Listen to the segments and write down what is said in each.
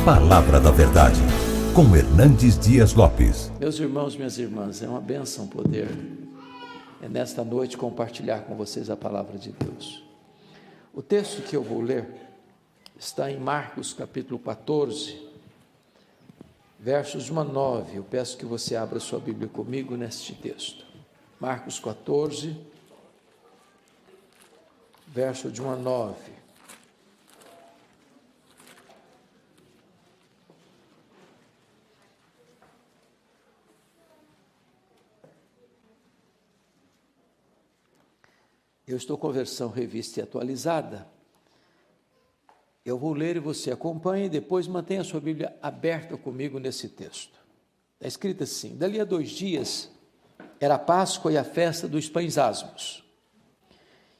Palavra da Verdade, com Hernandes Dias Lopes. Meus irmãos, minhas irmãs, é uma bênção poder, nesta noite, compartilhar com vocês a palavra de Deus. O texto que eu vou ler está em Marcos capítulo 14, versos de 1 a 9. Eu peço que você abra sua Bíblia comigo neste texto. Marcos 14, verso de 1 a 9. Eu estou com a versão revista e atualizada. Eu vou ler e você acompanha e depois mantenha a sua Bíblia aberta comigo nesse texto. Está escrito assim: dali a 2 dias era a Páscoa e a festa dos pães asmos.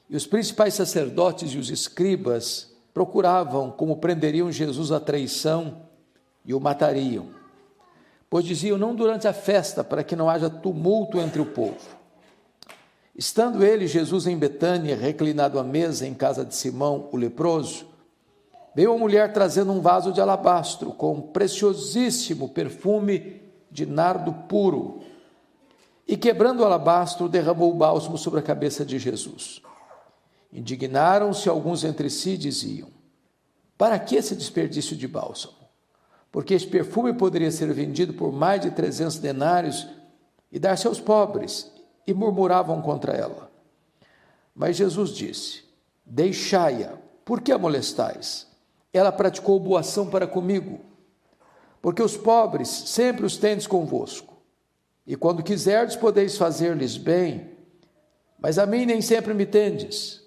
E os principais sacerdotes e os escribas procuravam como prenderiam Jesus à traição e o matariam. Pois diziam: não durante a festa, para que não haja tumulto entre o povo. Estando ele, Jesus, em Betânia, reclinado à mesa em casa de Simão, o leproso, veio uma mulher trazendo um vaso de alabastro com preciosíssimo perfume de nardo puro, e quebrando o alabastro, derramou o bálsamo sobre a cabeça de Jesus. Indignaram-se alguns entre si e diziam: para que esse desperdício de bálsamo? Porque este perfume poderia ser vendido por mais de 300 denários e dar-se aos pobres. E murmuravam contra ela. Mas Jesus disse: deixai-a, por que a molestais? Ela praticou boa ação para comigo, porque os pobres sempre os tendes convosco, e quando quiserdes podeis fazer-lhes bem, mas a mim nem sempre me tendes.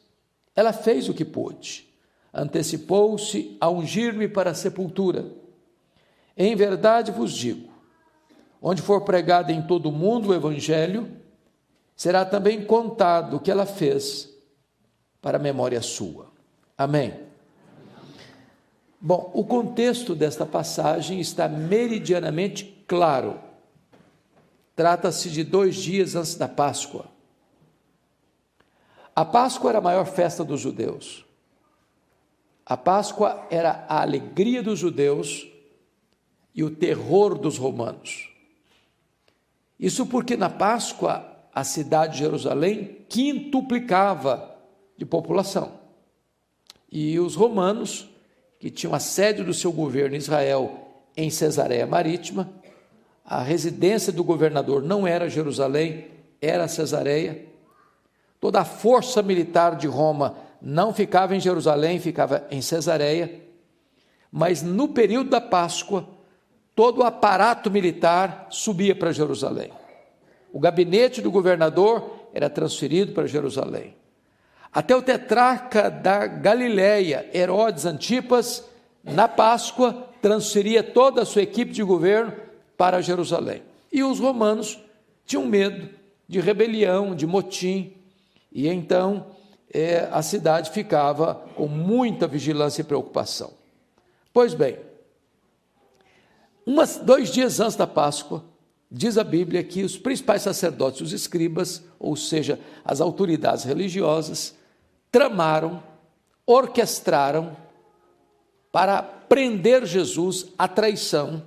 Ela fez o que pôde, antecipou-se a ungir-me para a sepultura. Em verdade vos digo, onde for pregado em todo o mundo o evangelho, será também contado o que ela fez para a memória sua. Amém. Bom, o contexto desta passagem está meridianamente claro. Trata-se de 2 dias antes da Páscoa. A Páscoa era a maior festa dos judeus. A Páscoa era a alegria dos judeus e o terror dos romanos. Isso porque na Páscoa a cidade de Jerusalém quintuplicava de população. E os romanos, que tinham a sede do seu governo em Israel em Cesareia Marítima, a residência do governador não era Jerusalém, era Cesareia. Toda a força militar de Roma não ficava em Jerusalém, ficava em Cesareia. Mas no período da Páscoa, todo o aparato militar subia para Jerusalém. O gabinete do governador era transferido para Jerusalém. Até o tetrarca da Galileia, Herodes Antipas, na Páscoa, transferia toda a sua equipe de governo para Jerusalém. E os romanos tinham medo de rebelião, de motim, e então a cidade ficava com muita vigilância e preocupação. Pois bem, 2 dias antes da Páscoa, diz a Bíblia que os principais sacerdotes, os escribas, ou seja, as autoridades religiosas, tramaram, orquestraram para prender Jesus à traição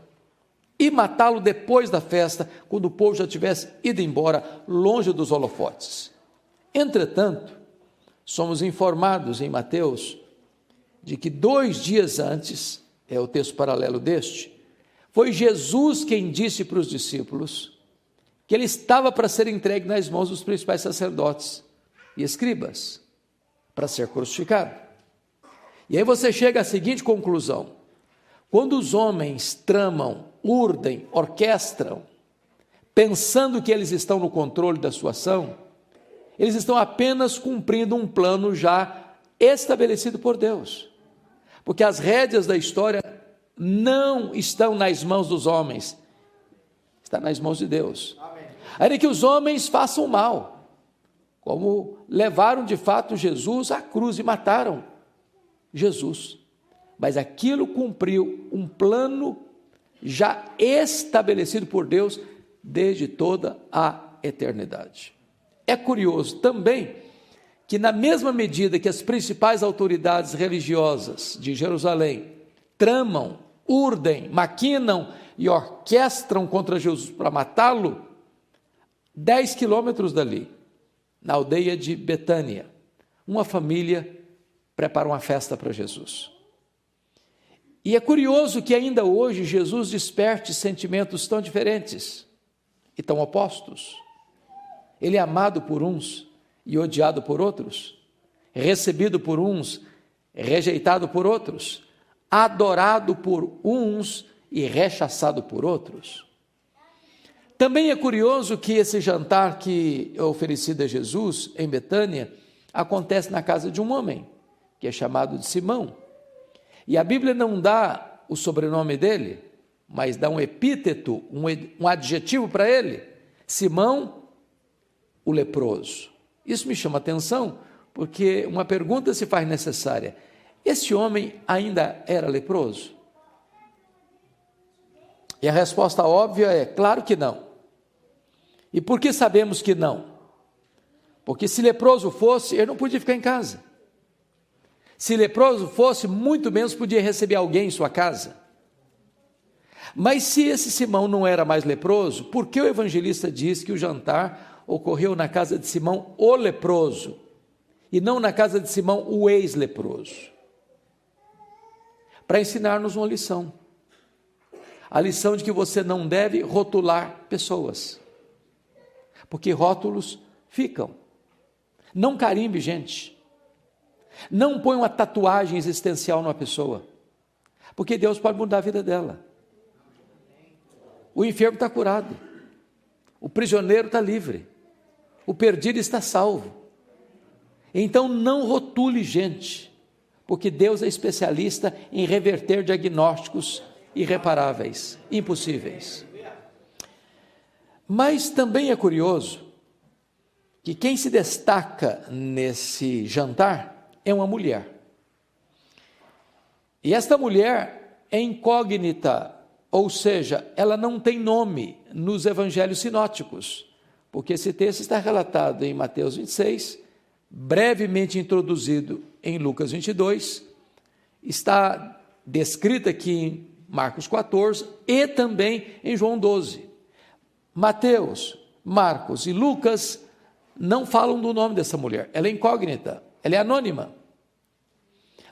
e matá-lo depois da festa, quando o povo já tivesse ido embora, longe dos holofotes. Entretanto, somos informados em Mateus de que 2 dias antes, é o texto paralelo deste, foi Jesus quem disse para os discípulos que ele estava para ser entregue nas mãos dos principais sacerdotes e escribas, para ser crucificado. E aí você chega à seguinte conclusão: quando os homens tramam, urdem, orquestram, pensando que eles estão no controle da sua ação, eles estão apenas cumprindo um plano já estabelecido por Deus, porque as rédeas da história não estão nas mãos dos homens, está nas mãos de Deus. Ainda que os homens façam mal, como levaram de fato Jesus à cruz e mataram Jesus, mas aquilo cumpriu um plano já estabelecido por Deus desde toda a eternidade. É curioso também que na mesma medida que as principais autoridades religiosas de Jerusalém tramam, urdem, maquinam e orquestram contra Jesus para matá-lo, 10 quilômetros dali, na aldeia de Betânia, uma família prepara uma festa para Jesus. E é curioso que ainda hoje Jesus desperte sentimentos tão diferentes e tão opostos. Ele é amado por uns e odiado por outros, recebido por uns, rejeitado por outros, adorado por uns e rechaçado por outros. Também é curioso que esse jantar que é oferecido a Jesus em Betânia acontece na casa de um homem, que é chamado de Simão. E a Bíblia não dá o sobrenome dele, mas dá um epíteto, um adjetivo para ele: Simão, o leproso. Isso me chama a atenção, porque uma pergunta se faz necessária: esse homem ainda era leproso? E a resposta óbvia é: claro que não. E por que sabemos que não? Porque se leproso fosse, ele não podia ficar em casa. Se leproso fosse, muito menos podia receber alguém em sua casa. Mas se esse Simão não era mais leproso, por que o evangelista diz que o jantar ocorreu na casa de Simão, o leproso, e não na casa de Simão, o ex-leproso? Para ensinar-nos uma lição. A lição de que você não deve rotular pessoas, porque rótulos ficam. Não carimbe gente. Não põe uma tatuagem existencial numa pessoa, porque Deus pode mudar a vida dela. O enfermo está curado, o prisioneiro está livre, o perdido está salvo. Então não rotule gente, porque Deus é especialista em reverter diagnósticos irreparáveis, impossíveis. Mas também é curioso que quem se destaca nesse jantar é uma mulher. E esta mulher é incógnita, ou seja, ela não tem nome nos evangelhos sinóticos, porque esse texto está relatado em Mateus 26, brevemente introduzido em Lucas 22, está descrita aqui em Marcos 14 e também em João 12. Mateus, Marcos e Lucas não falam do nome dessa mulher, ela é incógnita, ela é anônima.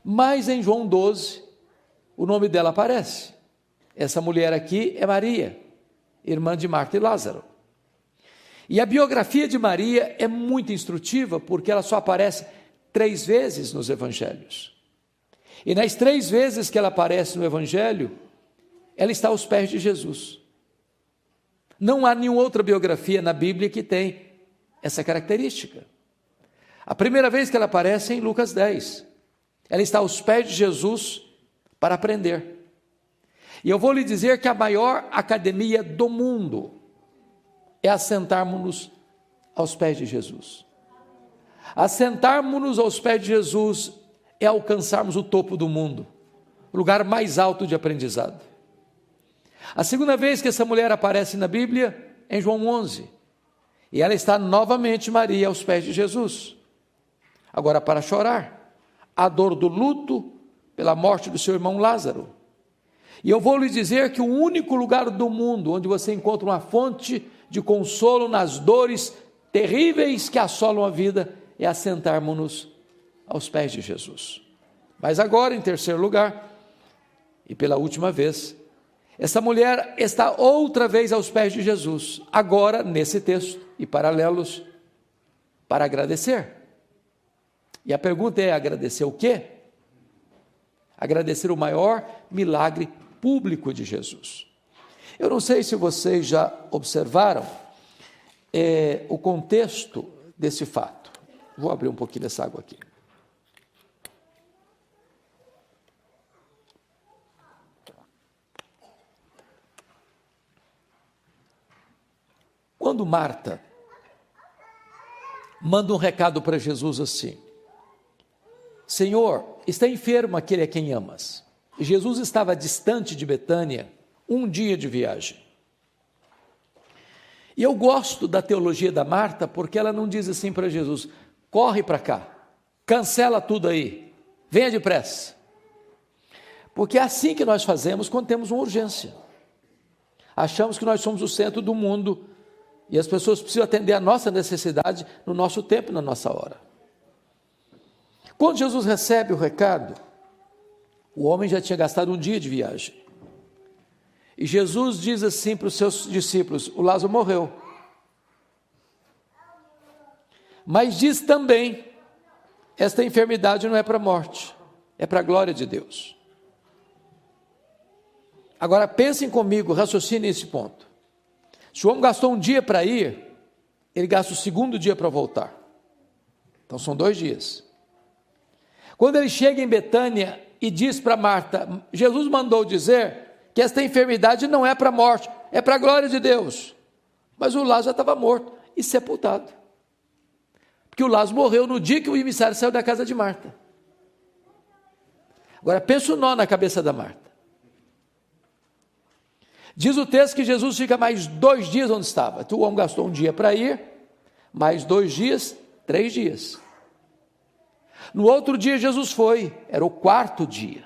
Mas em João 12, o nome dela aparece. Essa mulher aqui é Maria, irmã de Marta e Lázaro. E a biografia de Maria é muito instrutiva, porque ela só aparece 3 vezes nos evangelhos. E nas 3 vezes que ela aparece no evangelho, ela está aos pés de Jesus. Não há nenhuma outra biografia na Bíblia que tem essa característica. A primeira vez que ela aparece é em Lucas 10. Ela está aos pés de Jesus para aprender. E eu vou lhe dizer que a maior academia do mundo é assentarmos-nos aos pés de Jesus. Assentarmos-nos aos pés de Jesus é alcançarmos o topo do mundo, o lugar mais alto de aprendizado. A segunda vez que essa mulher aparece na Bíblia é em João 11. E ela está novamente, Maria, aos pés de Jesus. Agora para chorar a dor do luto pela morte do seu irmão Lázaro. E eu vou lhe dizer que o único lugar do mundo onde você encontra uma fonte de consolo nas dores terríveis que assolam a vida é assentarmos-nos aos pés de Jesus. Mas agora, em terceiro lugar, e pela última vez, essa mulher está outra vez aos pés de Jesus, agora nesse texto e paralelos, para agradecer. E a pergunta é: agradecer o quê? Agradecer o maior milagre público de Jesus. Eu não sei se vocês já observaram o contexto desse fato. Vou abrir um pouquinho dessa água aqui. Quando Marta manda um recado para Jesus assim: Senhor, está enfermo aquele a quem amas. E Jesus estava distante de Betânia, 1 dia de viagem. E eu gosto da teologia da Marta, porque ela não diz assim para Jesus: corre para cá, cancela tudo aí, venha depressa. Porque é assim que nós fazemos quando temos uma urgência. Achamos que nós somos o centro do mundo e as pessoas precisam atender a nossa necessidade no nosso tempo, na nossa hora. Quando Jesus recebe o recado, o homem já tinha gastado um dia de viagem. E Jesus diz assim para os seus discípulos: o Lázaro morreu. Mas diz também: esta enfermidade não é para a morte, é para a glória de Deus. Agora pensem comigo, raciocinem nesse ponto. Se o homem gastou um dia para ir, ele gasta o segundo dia para voltar. Então são 2 dias. Quando ele chega em Betânia e diz para Marta: Jesus mandou dizer que esta enfermidade não é para a morte, é para a glória de Deus. Mas o Lázaro já estava morto e sepultado. Porque o Lázaro morreu no dia que o emissário saiu da casa de Marta. Agora pensa o nó na cabeça da Marta. Diz o texto que Jesus fica mais 2 dias onde estava. Então o homem gastou um dia para ir, mais 2 dias, 3 dias. No outro dia Jesus foi, era o 4º dia.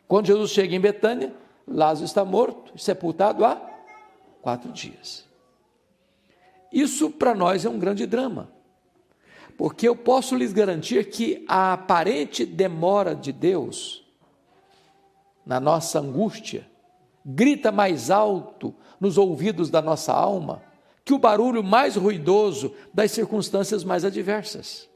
Quando Jesus chega em Betânia, Lázaro está morto, sepultado há 4 dias. Isso para nós é um grande drama, porque eu posso lhes garantir que a aparente demora de Deus, na nossa angústia, grita mais alto nos ouvidos da nossa alma, que o barulho mais ruidoso das circunstâncias mais adversas.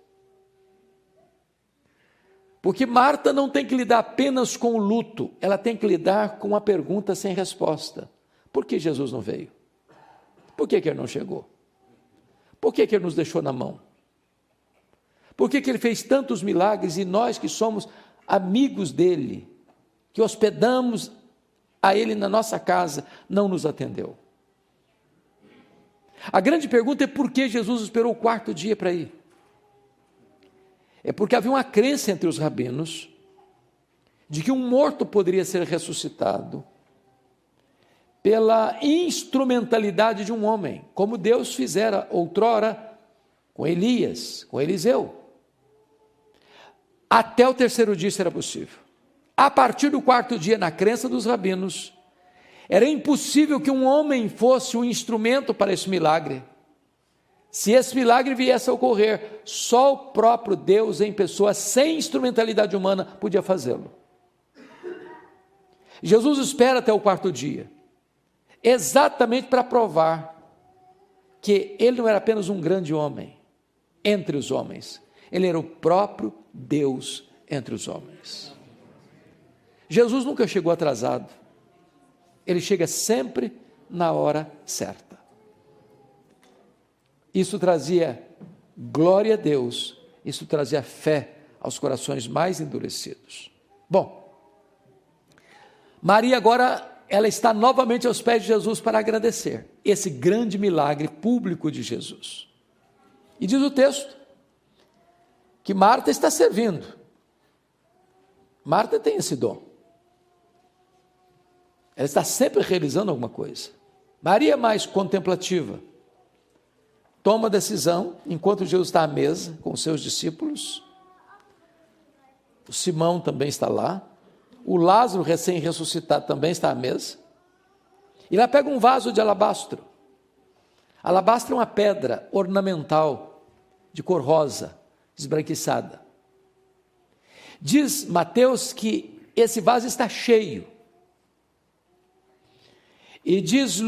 Porque Marta não tem que lidar apenas com o luto, ela tem que lidar com uma pergunta sem resposta: por que Jesus não veio? Por que ele não chegou? Por que ele nos deixou na mão? Por que ele fez tantos milagres e nós que somos amigos dele, que hospedamos a ele na nossa casa, não nos atendeu? A grande pergunta é por que Jesus esperou o 4º dia para ir? É porque havia uma crença entre os rabinos de que um morto poderia ser ressuscitado pela instrumentalidade de um homem, como Deus fizera outrora com Elias, com Eliseu. Até o 3º dia isso era possível. A partir do 4º dia, na crença dos rabinos, era impossível que um homem fosse um instrumento para esse milagre. Se esse milagre viesse a ocorrer, só o próprio Deus em pessoa, sem instrumentalidade humana, podia fazê-lo. Jesus espera até o 4º dia, exatamente para provar que ele não era apenas um grande homem entre os homens, ele era o próprio Deus entre os homens. Jesus nunca chegou atrasado, ele chega sempre na hora certa. Isso trazia glória a Deus, isso trazia fé aos corações mais endurecidos. Bom, Maria agora, ela está novamente aos pés de Jesus para agradecer esse grande milagre público de Jesus. E diz o texto que Marta está servindo. Marta tem esse dom. Ela está sempre realizando alguma coisa. Maria é mais contemplativa. Toma decisão, enquanto Jesus está à mesa com os seus discípulos. O Simão também está lá. O Lázaro, recém-ressuscitado, também está à mesa. E ela pega um vaso de alabastro. Alabastro é uma pedra ornamental, de cor rosa, esbranquiçada. Diz Mateus que esse vaso está cheio. E diz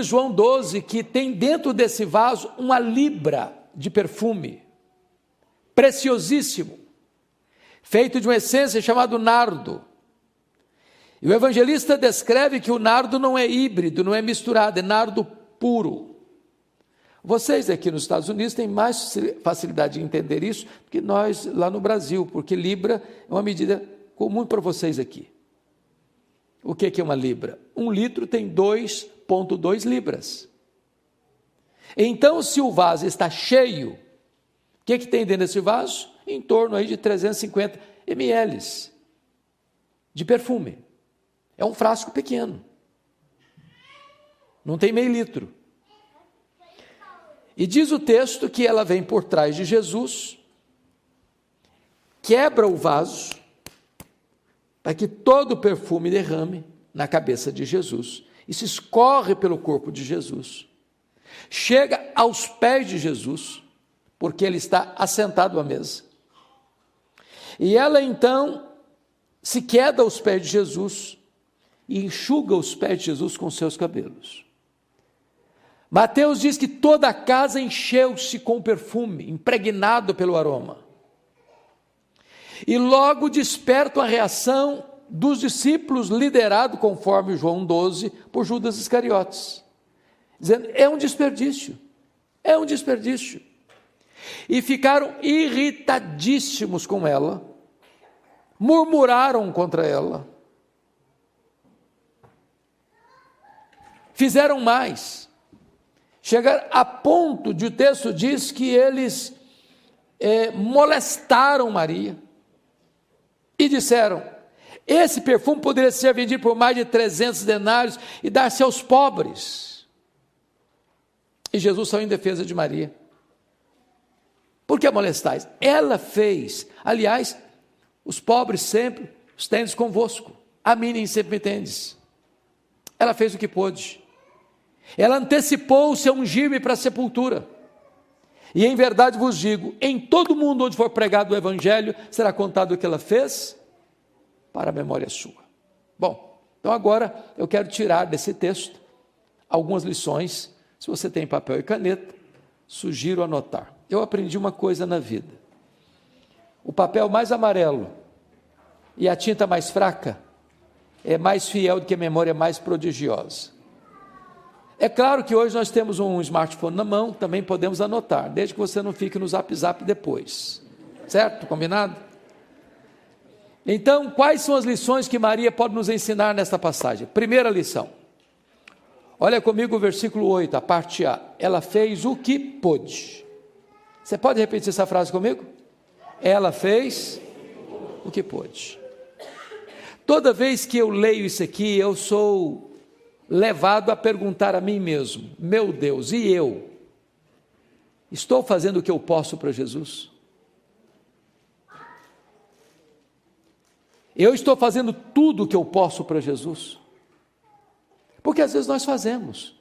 João 12 que tem dentro desse vaso uma libra de perfume, preciosíssimo, feito de uma essência chamada nardo. E o evangelista descreve que o nardo não é híbrido, não é misturado, é nardo puro. Vocês aqui nos Estados Unidos têm mais facilidade de entender isso do que nós lá no Brasil, porque libra é uma medida comum para vocês aqui. O que é uma libra? 1 litro tem 2,2 libras. Então, se o vaso está cheio, o que tem dentro desse vaso? Em torno aí de 350 ml de perfume. É um frasco pequeno. Não tem meio litro. E diz o texto que ela vem por trás de Jesus, quebra o vaso, para que todo o perfume derrame na cabeça de Jesus, e se escorre pelo corpo de Jesus, chega aos pés de Jesus, porque ele está assentado à mesa. E ela então se queda aos pés de Jesus e enxuga os pés de Jesus com seus cabelos. Mateus diz que toda a casa encheu-se com perfume, impregnado pelo aroma. E logo desperta a reação dos discípulos, liderado, conforme João 12, por Judas Iscariotes, dizendo: é um desperdício, é um desperdício. E ficaram irritadíssimos com ela, murmuraram contra ela, fizeram mais, chegaram a ponto de, o texto diz que eles molestaram Maria, e disseram: esse perfume poderia ser vendido por mais de 300 denários e dar-se aos pobres. E Jesus saiu em defesa de Maria. Por que molestais? Ela fez, aliás, os pobres sempre os tendes convosco, a mim nem sempre me tendes. Ela fez o que pôde. Ela antecipou-se a ungir-me para a sepultura. E em verdade vos digo, em todo mundo onde for pregado o evangelho, será contado o que ela fez, para a memória sua. Bom, então agora eu quero tirar desse texto algumas lições. Se você tem papel e caneta, sugiro anotar. Eu aprendi uma coisa na vida: o papel mais amarelo e a tinta mais fraca é mais fiel do que a memória mais prodigiosa. É claro que hoje nós temos um smartphone na mão, também podemos anotar, desde que você não fique no zap depois, certo? Combinado? Então, quais são as lições que Maria pode nos ensinar nesta passagem? Primeira lição, olha comigo o versículo 8, a parte A. Ela fez o que pôde. Você pode repetir essa frase comigo? Ela fez o que pôde. Toda vez que eu leio isso aqui, eu sou levado a perguntar a mim mesmo: meu Deus, e eu? Estou fazendo o que eu posso para Jesus? Eu estou fazendo tudo o que eu posso para Jesus? Porque às vezes nós fazemos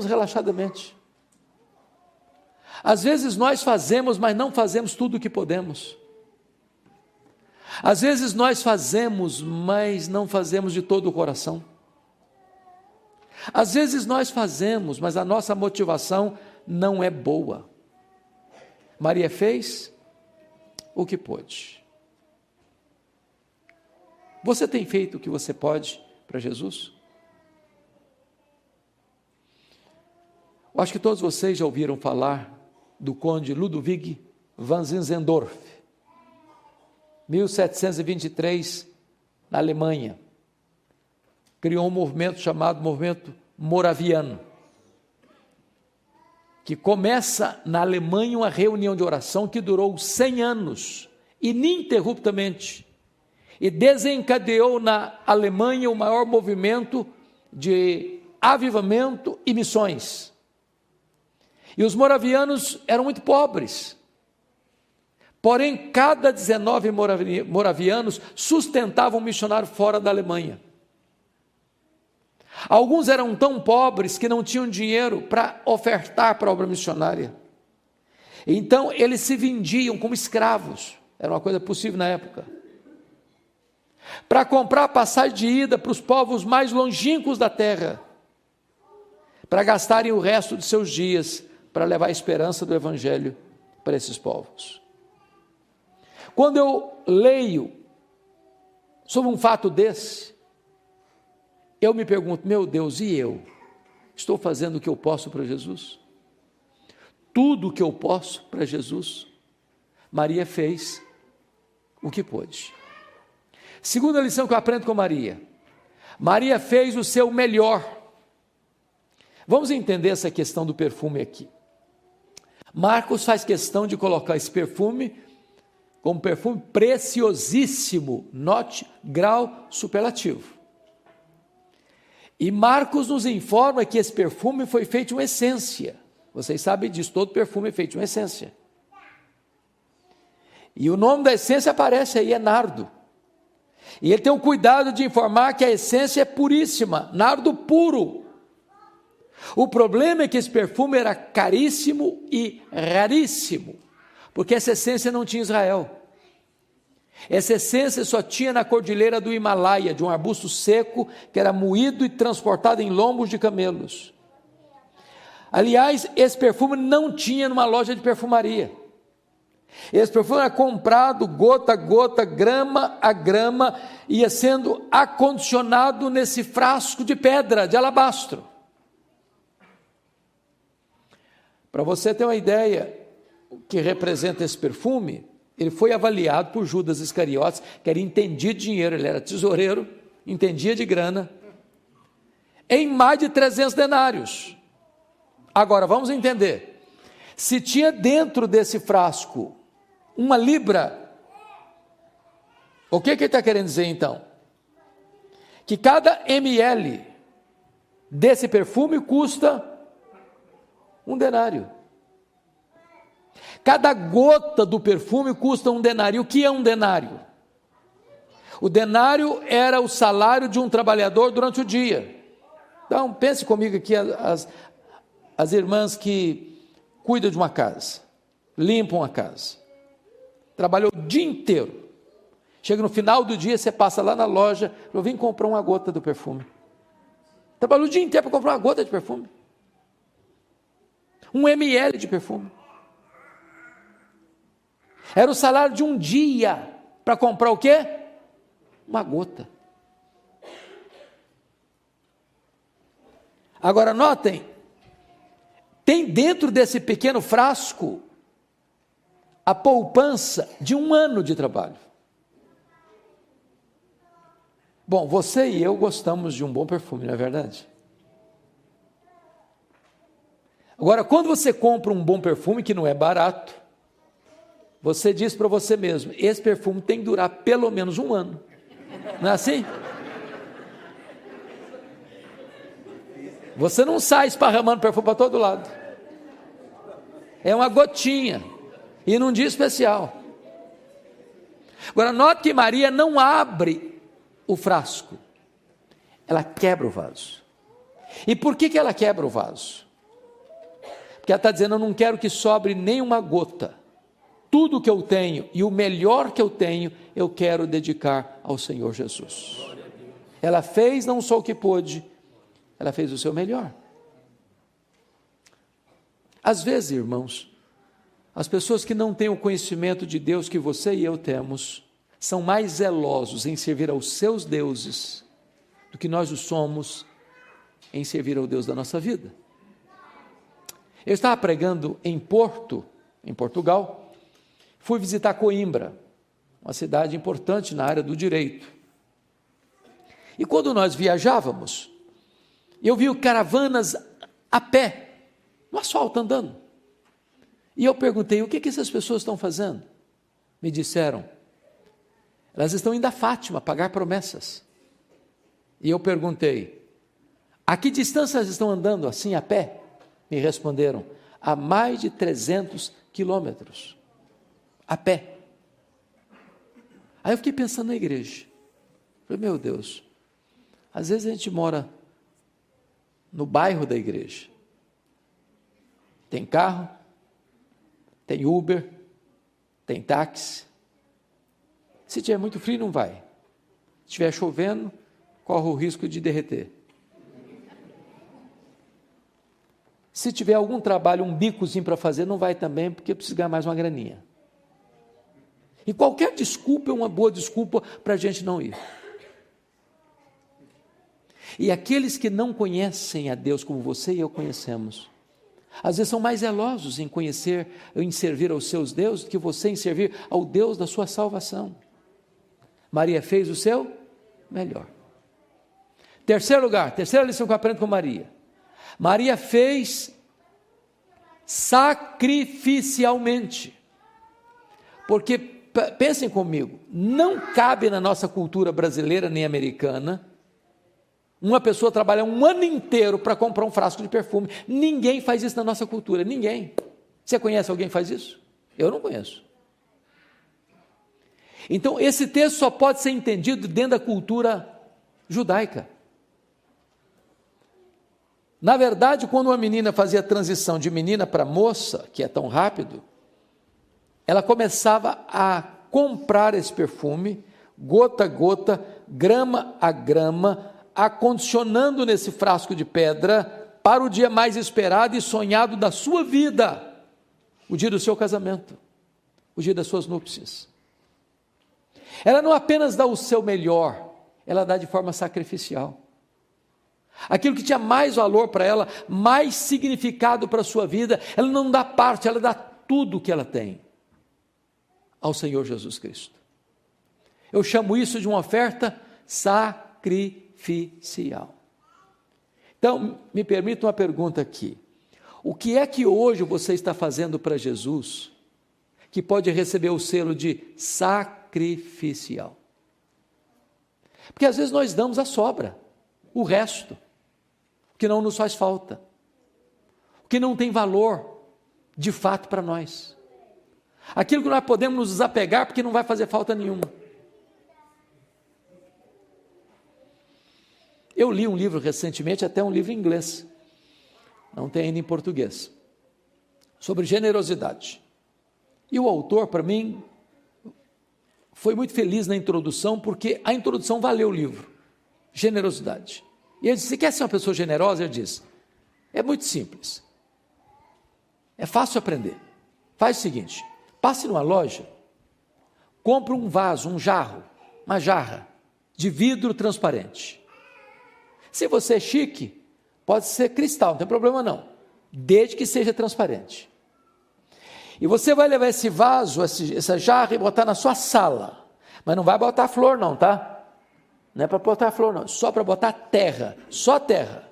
relaxadamente. Às vezes nós fazemos, mas não fazemos tudo o que podemos. Às vezes nós fazemos, mas não fazemos de todo o coração. Às vezes nós fazemos, mas a nossa motivação não é boa. Maria fez o que pôde. Você tem feito o que você pode para Jesus? Eu acho que todos vocês já ouviram falar do conde Ludwig van Zinzendorf, 1723, na Alemanha. Criou um movimento chamado movimento moraviano, que começa na Alemanha uma reunião de oração que durou 100 anos, ininterruptamente, e desencadeou na Alemanha o maior movimento de avivamento e missões. E os moravianos eram muito pobres, porém cada 19 moravianos sustentavam um missionário fora da Alemanha. Alguns eram tão pobres que não tinham dinheiro para ofertar para a obra missionária. Então eles se vendiam como escravos, era uma coisa possível na época, para comprar passagem de ida para os povos mais longínquos da terra, para gastarem o resto de seus dias para levar a esperança do evangelho para esses povos. Quando eu leio sobre um fato desse, eu me pergunto: meu Deus, e eu? Estou fazendo o que eu posso para Jesus? Tudo o que eu posso para Jesus? Maria fez o que pôde. Segunda lição que eu aprendo com Maria: Maria fez o seu melhor. Vamos entender essa questão do perfume aqui. Marcos faz questão de colocar esse perfume como perfume preciosíssimo, note, grau superlativo. E Marcos nos informa que esse perfume foi feito em essência. Vocês sabem disso, todo perfume é feito em essência. E o nome da essência aparece aí, é nardo. E ele tem o cuidado de informar que a essência é puríssima, nardo puro. O problema é que esse perfume era caríssimo e raríssimo, porque essa essência não tinha em Israel. Essa essência só tinha na cordilheira do Himalaia, de um arbusto seco que era moído e transportado em lombos de camelos. Aliás, esse perfume não tinha numa loja de perfumaria. Esse perfume era comprado gota a gota, grama a grama, ia sendo acondicionado nesse frasco de pedra, de alabastro. Para você ter uma ideia o que representa esse perfume, ele foi avaliado por Judas Iscariotes, que era entendido de dinheiro, ele era tesoureiro, entendia de grana, em mais de 300 denários. Agora, vamos entender, se tinha dentro desse frasco 1 libra, o que ele está querendo dizer então? Que cada ml desse perfume custa 1 denário. Cada gota do perfume custa 1 denário. O que é 1 denário? O denário era o salário de um trabalhador durante o dia. Então, pense comigo aqui as irmãs que cuidam de uma casa, limpam a casa, trabalhou o dia inteiro, chega no final do dia, você passa lá na loja, eu vim comprar 1 gota do perfume, trabalhou o dia inteiro para comprar 1 gota de perfume, 1 ml de perfume, era o salário de um dia, para comprar o quê? 1 gota. Agora notem, tem dentro desse pequeno frasco a poupança de 1 ano de trabalho. Bom, você e eu gostamos de um bom perfume, não é verdade? Agora, quando você compra um bom perfume, que não é barato, você diz para você mesmo, esse perfume tem que durar pelo menos 1 ano. Não é assim? Você não sai esparramando perfume para todo lado. É uma gotinha, e num dia especial. Agora, note que Maria não abre o frasco, ela quebra o vaso. E por que ela quebra o vaso? Porque ela está dizendo, eu não quero que sobre nenhuma gota. Tudo que eu tenho, e o melhor que eu tenho, eu quero dedicar ao Senhor Jesus. Ela fez não só o que pôde, ela fez o seu melhor. Às vezes, irmãos, as pessoas que não têm o conhecimento de Deus que você e eu temos, são mais zelosos em servir aos seus deuses, do que nós o somos em servir ao Deus da nossa vida. Eu estava pregando em Porto, em Portugal, fui visitar Coimbra, uma cidade importante na área do direito. E quando nós viajávamos, eu vi caravanas a pé, no asfalto andando. E eu perguntei, o que essas pessoas estão fazendo? Me disseram, elas estão indo a Fátima pagar promessas. E eu perguntei, a que distância elas estão andando assim a pé? Me responderam, a mais de 300 quilômetros, a pé. Aí eu fiquei pensando na igreja. Falei, meu Deus, às vezes a gente mora no bairro da igreja. Tem carro, tem Uber, tem táxi. Se tiver muito frio, não vai. Se estiver chovendo, corre o risco de derreter. Se tiver algum trabalho, um bicozinho para fazer, não vai também, porque precisa ganhar mais uma graninha. E qualquer desculpa é uma boa desculpa para a gente não ir. E aqueles que não conhecem a Deus como você e eu conhecemos, às vezes são mais zelosos em conhecer, em servir aos seus deuses, do que você em servir ao Deus da sua salvação. Maria fez o seu melhor. Terceiro lugar, terceira lição que eu aprendo com Maria. Maria fez sacrificialmente. Porque, pensem comigo, não cabe na nossa cultura brasileira nem americana uma pessoa trabalhar 1 ano inteiro para comprar um frasco de perfume. Ninguém faz isso na nossa cultura, ninguém. Você conhece alguém que faz isso? Eu não conheço. Então, esse texto só pode ser entendido dentro da cultura judaica. Na verdade, quando uma menina fazia a transição de menina para moça, que é tão rápido, ela começava a comprar esse perfume, gota a gota, grama a grama, acondicionando nesse frasco de pedra para o dia mais esperado e sonhado da sua vida, o dia do seu casamento, o dia das suas núpcias. Ela não apenas dá o seu melhor, ela dá de forma sacrificial. Aquilo que tinha mais valor para ela, mais significado para a sua vida, ela não dá parte, ela dá tudo o que ela tem ao Senhor Jesus Cristo. Eu chamo isso de uma oferta sacrificial. Então, me permita uma pergunta aqui. O que é que hoje você está fazendo para Jesus que pode receber o selo de sacrificial? Porque às vezes nós damos a sobra, o resto, que não nos faz falta, que não tem valor de fato para nós, aquilo que nós podemos nos desapegar porque não vai fazer falta nenhuma. Eu li um livro recentemente, até um livro em inglês, não tem ainda em português, sobre generosidade. E o autor, para mim, foi muito feliz na introdução, porque a introdução valeu o livro, generosidade. E ele disse: você quer ser uma pessoa generosa? Ele diz: é muito simples, é fácil aprender. Faz o seguinte, passe numa loja, compre um vaso, um jarro, uma jarra de vidro transparente. Se você é chique, pode ser cristal, não tem problema não, desde que seja transparente. E você vai levar esse vaso, essa jarra, e botar na sua sala, mas não vai botar flor não, tá? Não é para botar flor não, só para botar terra, só terra,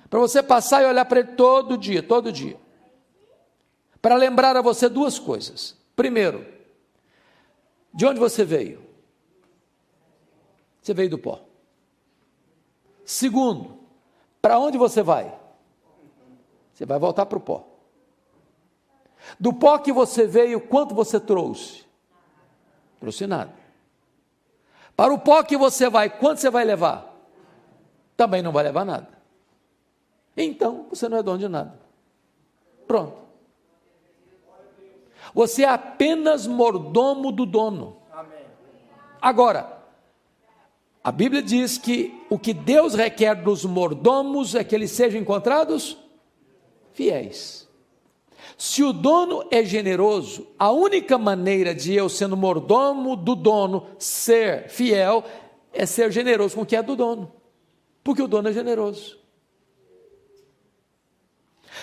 para você passar e olhar para ele todo dia, para lembrar a você duas coisas. Primeiro, de onde você veio? Você veio do pó. Segundo, para onde você vai? Você vai voltar para o pó. Do pó que você veio, quanto você trouxe? Trouxe nada. Para o pó que você vai, quanto você vai levar? Também não vai levar nada. Então, você não é dono de nada. Pronto. Você é apenas mordomo do dono. Agora, a Bíblia diz que o que Deus requer dos mordomos é que eles sejam encontrados fiéis. Se o dono é generoso, a única maneira de eu, sendo mordomo do dono, ser fiel, é ser generoso com o que é do dono, porque o dono é generoso.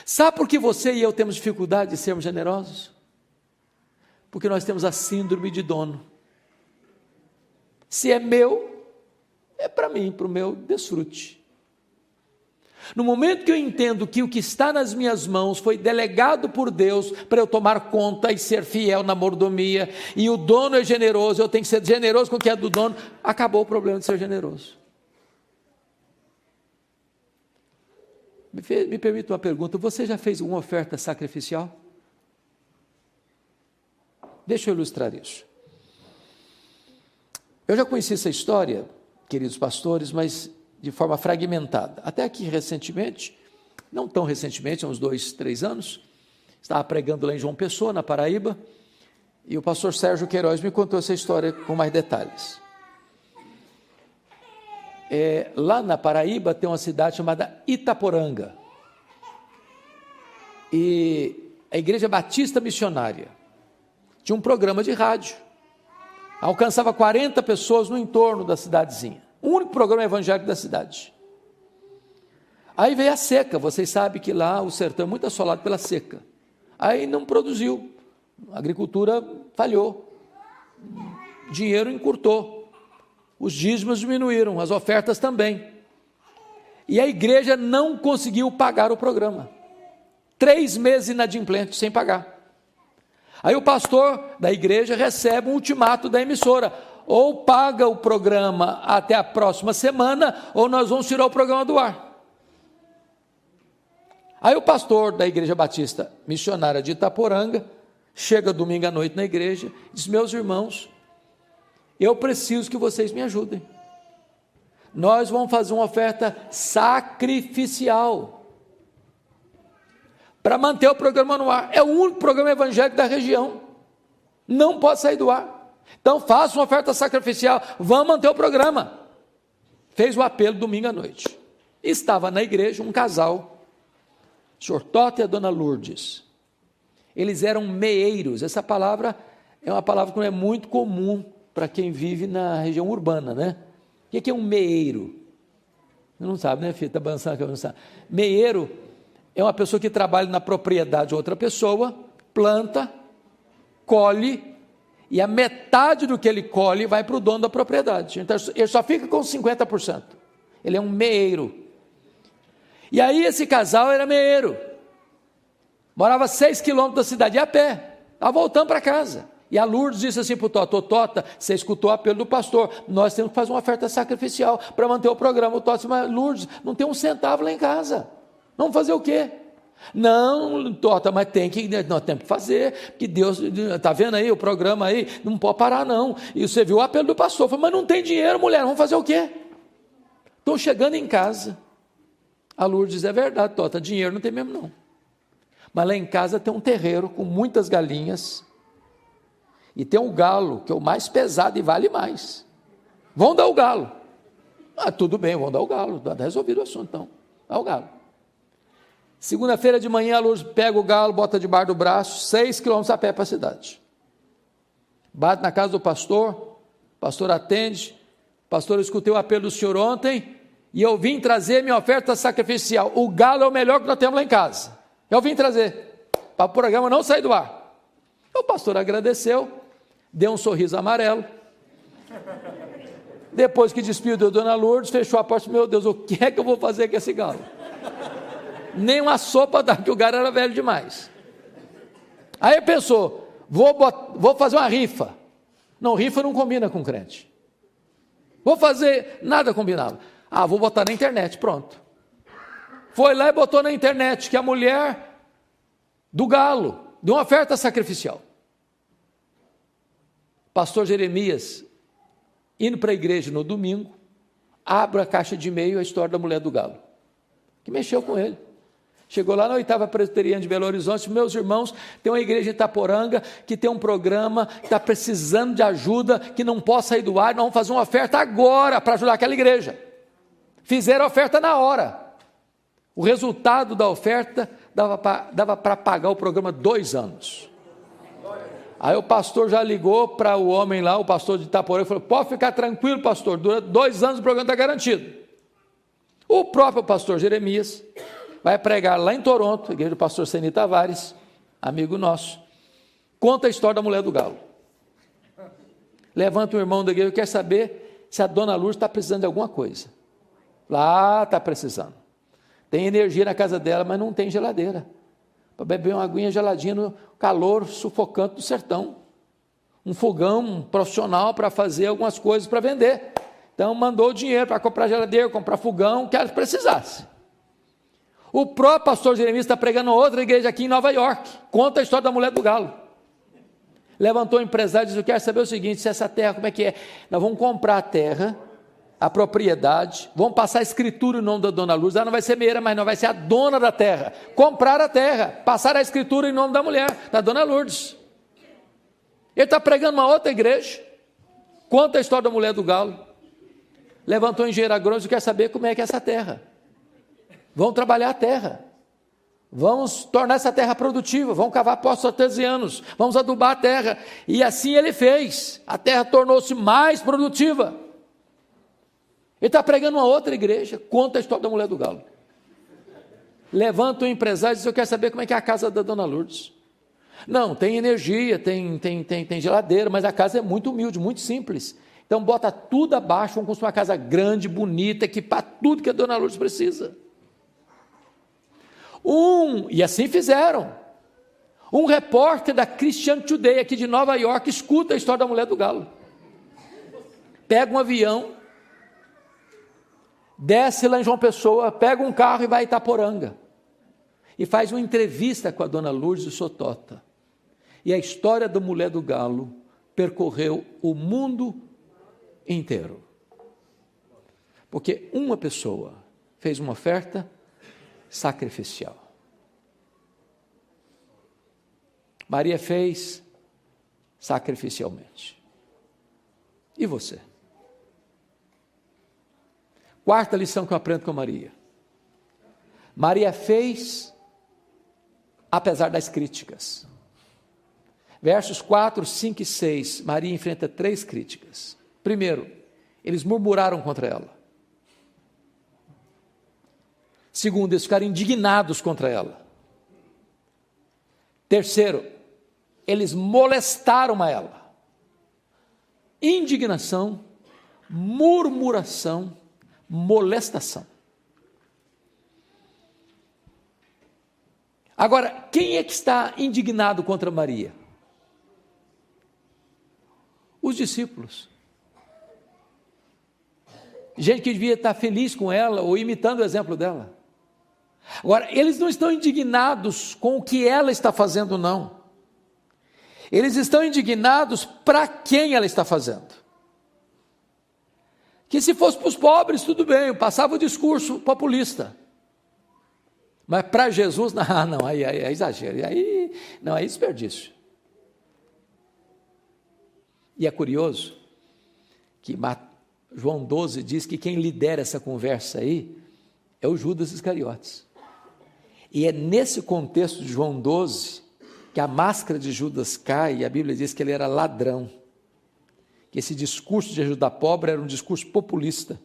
Sabe por que você e eu temos dificuldade de sermos generosos? Porque nós temos a síndrome de dono. Se é meu, é para mim, para o meu desfrute. No momento que eu entendo que o que está nas minhas mãos foi delegado por Deus para eu tomar conta e ser fiel na mordomia, e o dono é generoso, eu tenho que ser generoso com o que é do dono, acabou o problema de ser generoso. Me permita uma pergunta: você já fez alguma oferta sacrificial? Deixa eu ilustrar isso. Eu já conheci essa história, queridos pastores, mas de forma fragmentada. Até aqui recentemente, não tão recentemente, há uns 2, 3 anos, estava pregando lá em João Pessoa, na Paraíba, e o pastor Sérgio Queiroz me contou essa história com mais detalhes. Lá na Paraíba tem uma cidade chamada Itaporanga, e a Igreja Batista Missionária tinha um programa de rádio, alcançava 40 pessoas no entorno da cidadezinha, o único programa evangélico da cidade. Aí veio a seca, vocês sabem que lá o sertão é muito assolado pela seca, aí não produziu, a agricultura falhou, dinheiro encurtou, os dízimos diminuíram, as ofertas também, e a igreja não conseguiu pagar o programa, 3 meses inadimplente, sem pagar. Aí o pastor da igreja recebe um ultimato da emissora: ou paga o programa até a próxima semana, ou nós vamos tirar o programa do ar. Aí o pastor da Igreja Batista Missionária de Itaporanga chega domingo à noite na igreja e diz: meus irmãos, eu preciso que vocês me ajudem. Nós vamos fazer uma oferta sacrificial para manter o programa no ar. É o único programa evangélico da região. Não pode sair do ar. Então faça uma oferta sacrificial, vamos manter o programa. Fez o apelo domingo à noite. Estava na igreja um casal, o senhor Tota e a dona Lourdes. Eles eram meeiros. Essa palavra é uma palavra que não é muito comum para quem vive na região urbana, né? O que é um meeiro? Você não sabe, né, filho? Está balançando que não sabe. Meeiro é uma pessoa que trabalha na propriedade de outra pessoa, planta, colhe, e a metade do que ele colhe vai para o dono da propriedade. Então, ele só fica com 50%. Ele é um meeiro. E aí esse casal era meeiro. Morava 6 quilômetros da cidade, a pé. Estava voltando para casa. E a Lourdes disse assim para o Tota: Tota, você escutou o apelo do pastor, nós temos que fazer uma oferta sacrificial para manter o programa. O Tota disse: mas Lourdes, não tem um centavo lá em casa. Vamos fazer o quê? Não, Tota, mas nós temos que fazer, porque Deus, está vendo aí o programa aí, não pode parar não. E você viu o apelo do pastor, falou: mas não tem dinheiro, mulher, vamos fazer o quê? Estou chegando em casa, a Lourdes diz: é verdade, Tota, dinheiro não tem mesmo não, mas lá em casa tem um terreiro com muitas galinhas, e tem um galo, que é o mais pesado e vale mais, vão dar o galo. Ah, tudo bem, vão dar o galo, está resolvido o assunto então, dá o galo. Segunda-feira de manhã, a Lourdes pega o galo, bota debaixo do braço, 6 quilômetros a pé para a cidade. Bate na casa do pastor, o pastor atende: pastor, eu escutei o apelo do senhor ontem, e eu vim trazer minha oferta sacrificial. O galo é o melhor que nós temos lá em casa. Eu vim trazer, para o programa não sair do ar. O pastor agradeceu, deu um sorriso amarelo. Depois que despediu a dona Lourdes, fechou a porta: meu Deus, o que é que eu vou fazer com esse galo? Nem uma sopa dá, que o galo era velho demais. Aí pensou: vou fazer uma rifa. Não, rifa não combina com crente. Vou fazer, nada combinava. Ah, vou botar na internet, pronto. Foi lá e botou na internet que a mulher do galo deu uma oferta sacrificial. Pastor Jeremias, indo para a igreja no domingo, abre a caixa de e-mail, a história da mulher do galo, que mexeu com ele. Chegou lá na 8ª Presbiteriana de Belo Horizonte: meus irmãos, tem uma igreja em Itaporanga que tem um programa, que está precisando de ajuda, que não pode sair do ar, nós vamos fazer uma oferta agora para ajudar aquela igreja. Fizeram a oferta na hora. O resultado da oferta dava para pagar o programa 2 anos. Aí o pastor já ligou para o homem lá, o pastor de Itaporanga, e falou: pode ficar tranquilo, pastor, durante 2 anos o programa está garantido. O próprio pastor Jeremias vai pregar lá em Toronto, igreja do pastor Seni Tavares, amigo nosso, conta a história da mulher do galo. Levanta o irmão da igreja: quer saber se a dona Lourdes está precisando de alguma coisa. Lá está precisando. Tem energia na casa dela, mas não tem geladeira. Para beber uma aguinha geladinha no calor sufocante do sertão. Um fogão profissional para fazer algumas coisas para vender. Então mandou o dinheiro para comprar geladeira, comprar fogão, que ela precisasse. O próprio pastor Jeremias está pregando outra igreja aqui em Nova York, conta a história da mulher do galo. Levantou o empresário e disse: eu quero saber o seguinte, se essa terra, como é que é? Nós vamos comprar a terra, a propriedade, vamos passar a escritura em nome da dona Lourdes. Ela não vai ser meeira, mas não vai ser a dona da terra. Comprar a terra, passar a escritura em nome da mulher, da dona Lourdes. Ele está pregando uma outra igreja, conta a história da mulher do galo. Levantou o engenheiro agrônomo e quer saber como é que é essa terra. Vamos trabalhar a terra, vamos tornar essa terra produtiva, vamos cavar poços artesianos, vamos adubar a terra. E assim ele fez, a terra tornou-se mais produtiva. Ele está pregando uma outra igreja, conta a história da mulher do galo. Levanta o empresário e diz: eu quero saber como é que é a casa da dona Lourdes. Não, tem energia, tem geladeira, mas a casa é muito humilde, muito simples. Então bota tudo abaixo, vamos construir uma casa grande, bonita, equipar tudo que a dona Lourdes precisa. E assim fizeram. Um repórter da Christian Today, aqui de Nova York, escuta a história da mulher do galo. Pega um avião, desce lá em João Pessoa, pega um carro e vai a Itaporanga. E faz uma entrevista com a dona Lourdes e o senhor Tota. E a história da mulher do galo percorreu o mundo inteiro. Porque uma pessoa fez uma oferta sacrificial. Maria fez sacrificialmente. E você? Quarta lição que eu aprendo com Maria. Maria fez apesar das críticas. Versos 4, 5 e 6, Maria enfrenta 3 críticas. Primeiro, eles murmuraram contra ela. Segundo, eles ficaram indignados contra ela. Terceiro, eles molestaram a ela. Indignação, murmuração, molestação. Agora, quem é que está indignado contra Maria? Os discípulos. Gente que devia estar feliz com ela ou imitando o exemplo dela. Agora, eles não estão indignados com o que ela está fazendo, não. Eles estão indignados para quem ela está fazendo. Que se fosse para os pobres, tudo bem, passava o discurso populista. Mas para Jesus, não, aí é exagero, aí é desperdício. E é curioso que João 12 diz que quem lidera essa conversa aí é o Judas Iscariotes. E é nesse contexto de João 12 que a máscara de Judas cai e a Bíblia diz que ele era ladrão. Que esse discurso de ajudar pobre era um discurso populista.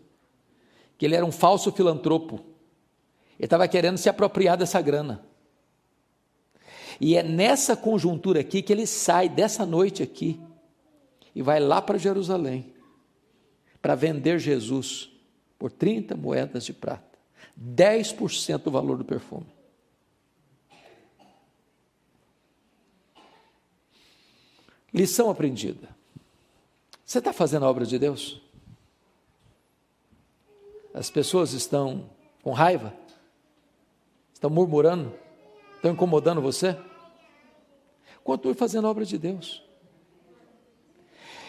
Que ele era um falso filantropo. Ele estava querendo se apropriar dessa grana. E é nessa conjuntura aqui que ele sai dessa noite aqui e vai lá para Jerusalém para vender Jesus por 30 moedas de prata, 10% do valor do perfume. Lição aprendida. Você está fazendo a obra de Deus? As pessoas estão com raiva? Estão murmurando? Estão incomodando você? Continue fazendo a obra de Deus.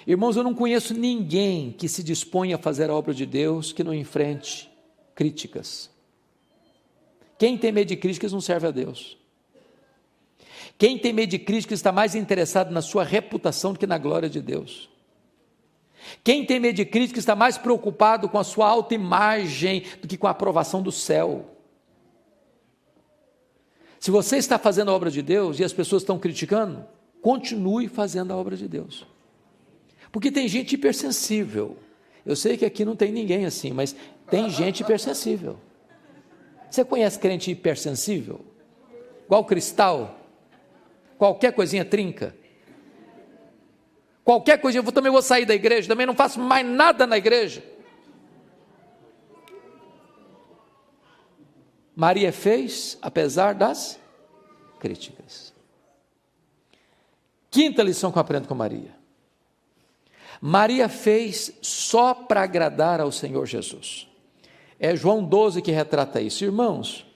Irmãos, eu não conheço ninguém que se disponha a fazer a obra de Deus que não enfrente críticas. Quem tem medo de críticas não serve a Deus. Quem tem medo de críticas está mais interessado na sua reputação do que na glória de Deus. Quem tem medo de críticas está mais preocupado com a sua autoimagem do que com a aprovação do céu. Se você está fazendo a obra de Deus e as pessoas estão criticando, continue fazendo a obra de Deus. Porque tem gente hipersensível. Eu sei que aqui não tem ninguém assim, mas tem gente hipersensível. Você conhece crente hipersensível? Igual cristal? Qualquer coisinha trinca? Qualquer coisinha, eu também vou sair da igreja, também não faço mais nada na igreja. Maria fez, apesar das críticas. Quinta lição que eu aprendo com Maria. Maria fez só para agradar ao Senhor Jesus. É João 12 que retrata isso. Irmãos,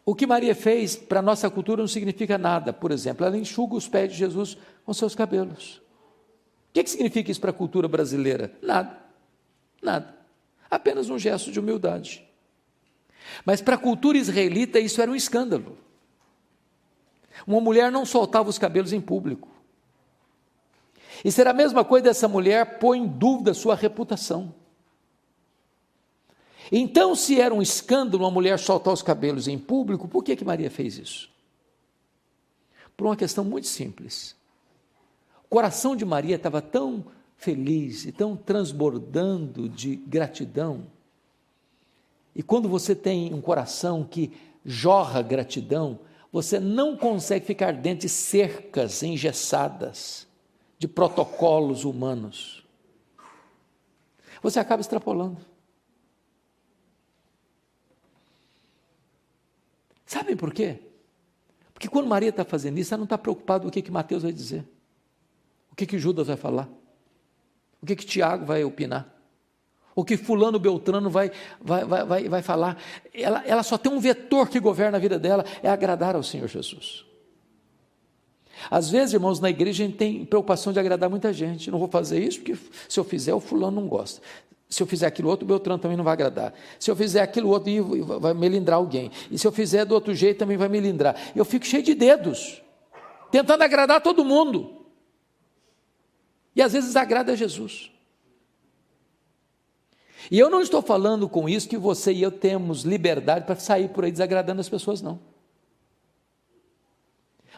o que Maria fez para a nossa cultura não significa nada. Por exemplo, ela enxuga os pés de Jesus com seus cabelos. O que significa isso para a cultura brasileira? Nada, nada. Apenas um gesto de humildade. Mas para a cultura israelita isso era um escândalo. Uma mulher não soltava os cabelos em público. E será a mesma coisa dessa mulher pôr em dúvida a sua reputação. Então, se era um escândalo uma mulher soltar os cabelos em público, por que Maria fez isso? Por uma questão muito simples. O coração de Maria estava tão feliz e tão transbordando de gratidão. E quando você tem um coração que jorra gratidão, você não consegue ficar dentro de cercas engessadas, de protocolos humanos. Você acaba extrapolando. Sabem por quê? Porque quando Maria está fazendo isso, ela não está preocupada com o que Mateus vai dizer, o que Judas vai falar, o que Tiago vai opinar, o que fulano Beltrano vai falar. Ela só tem um vetor que governa a vida dela, é agradar ao Senhor Jesus. Às vezes, irmãos, na igreja a gente tem preocupação de agradar muita gente. Não vou fazer isso porque se eu fizer, o fulano não gosta. Se eu fizer aquilo outro, o Beltrano também não vai agradar. Se eu fizer aquilo outro, vai melindrar alguém. E se eu fizer do outro jeito, também vai melindrar. Eu fico cheio de dedos, tentando agradar todo mundo. E às vezes agrada a Jesus. E eu não estou falando com isso que você e eu temos liberdade para sair por aí desagradando as pessoas, não.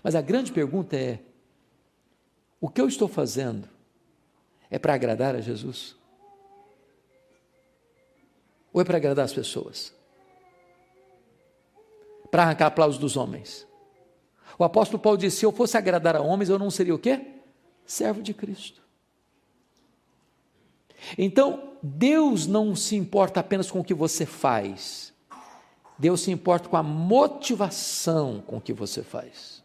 Mas a grande pergunta é: o que eu estou fazendo é para agradar a Jesus? Ou é para agradar as pessoas? Para arrancar aplausos dos homens? O apóstolo Paulo disse: se eu fosse agradar a homens, eu não seria o quê? Servo de Cristo. Então, Deus não se importa apenas com o que você faz. Deus se importa com a motivação com que você faz.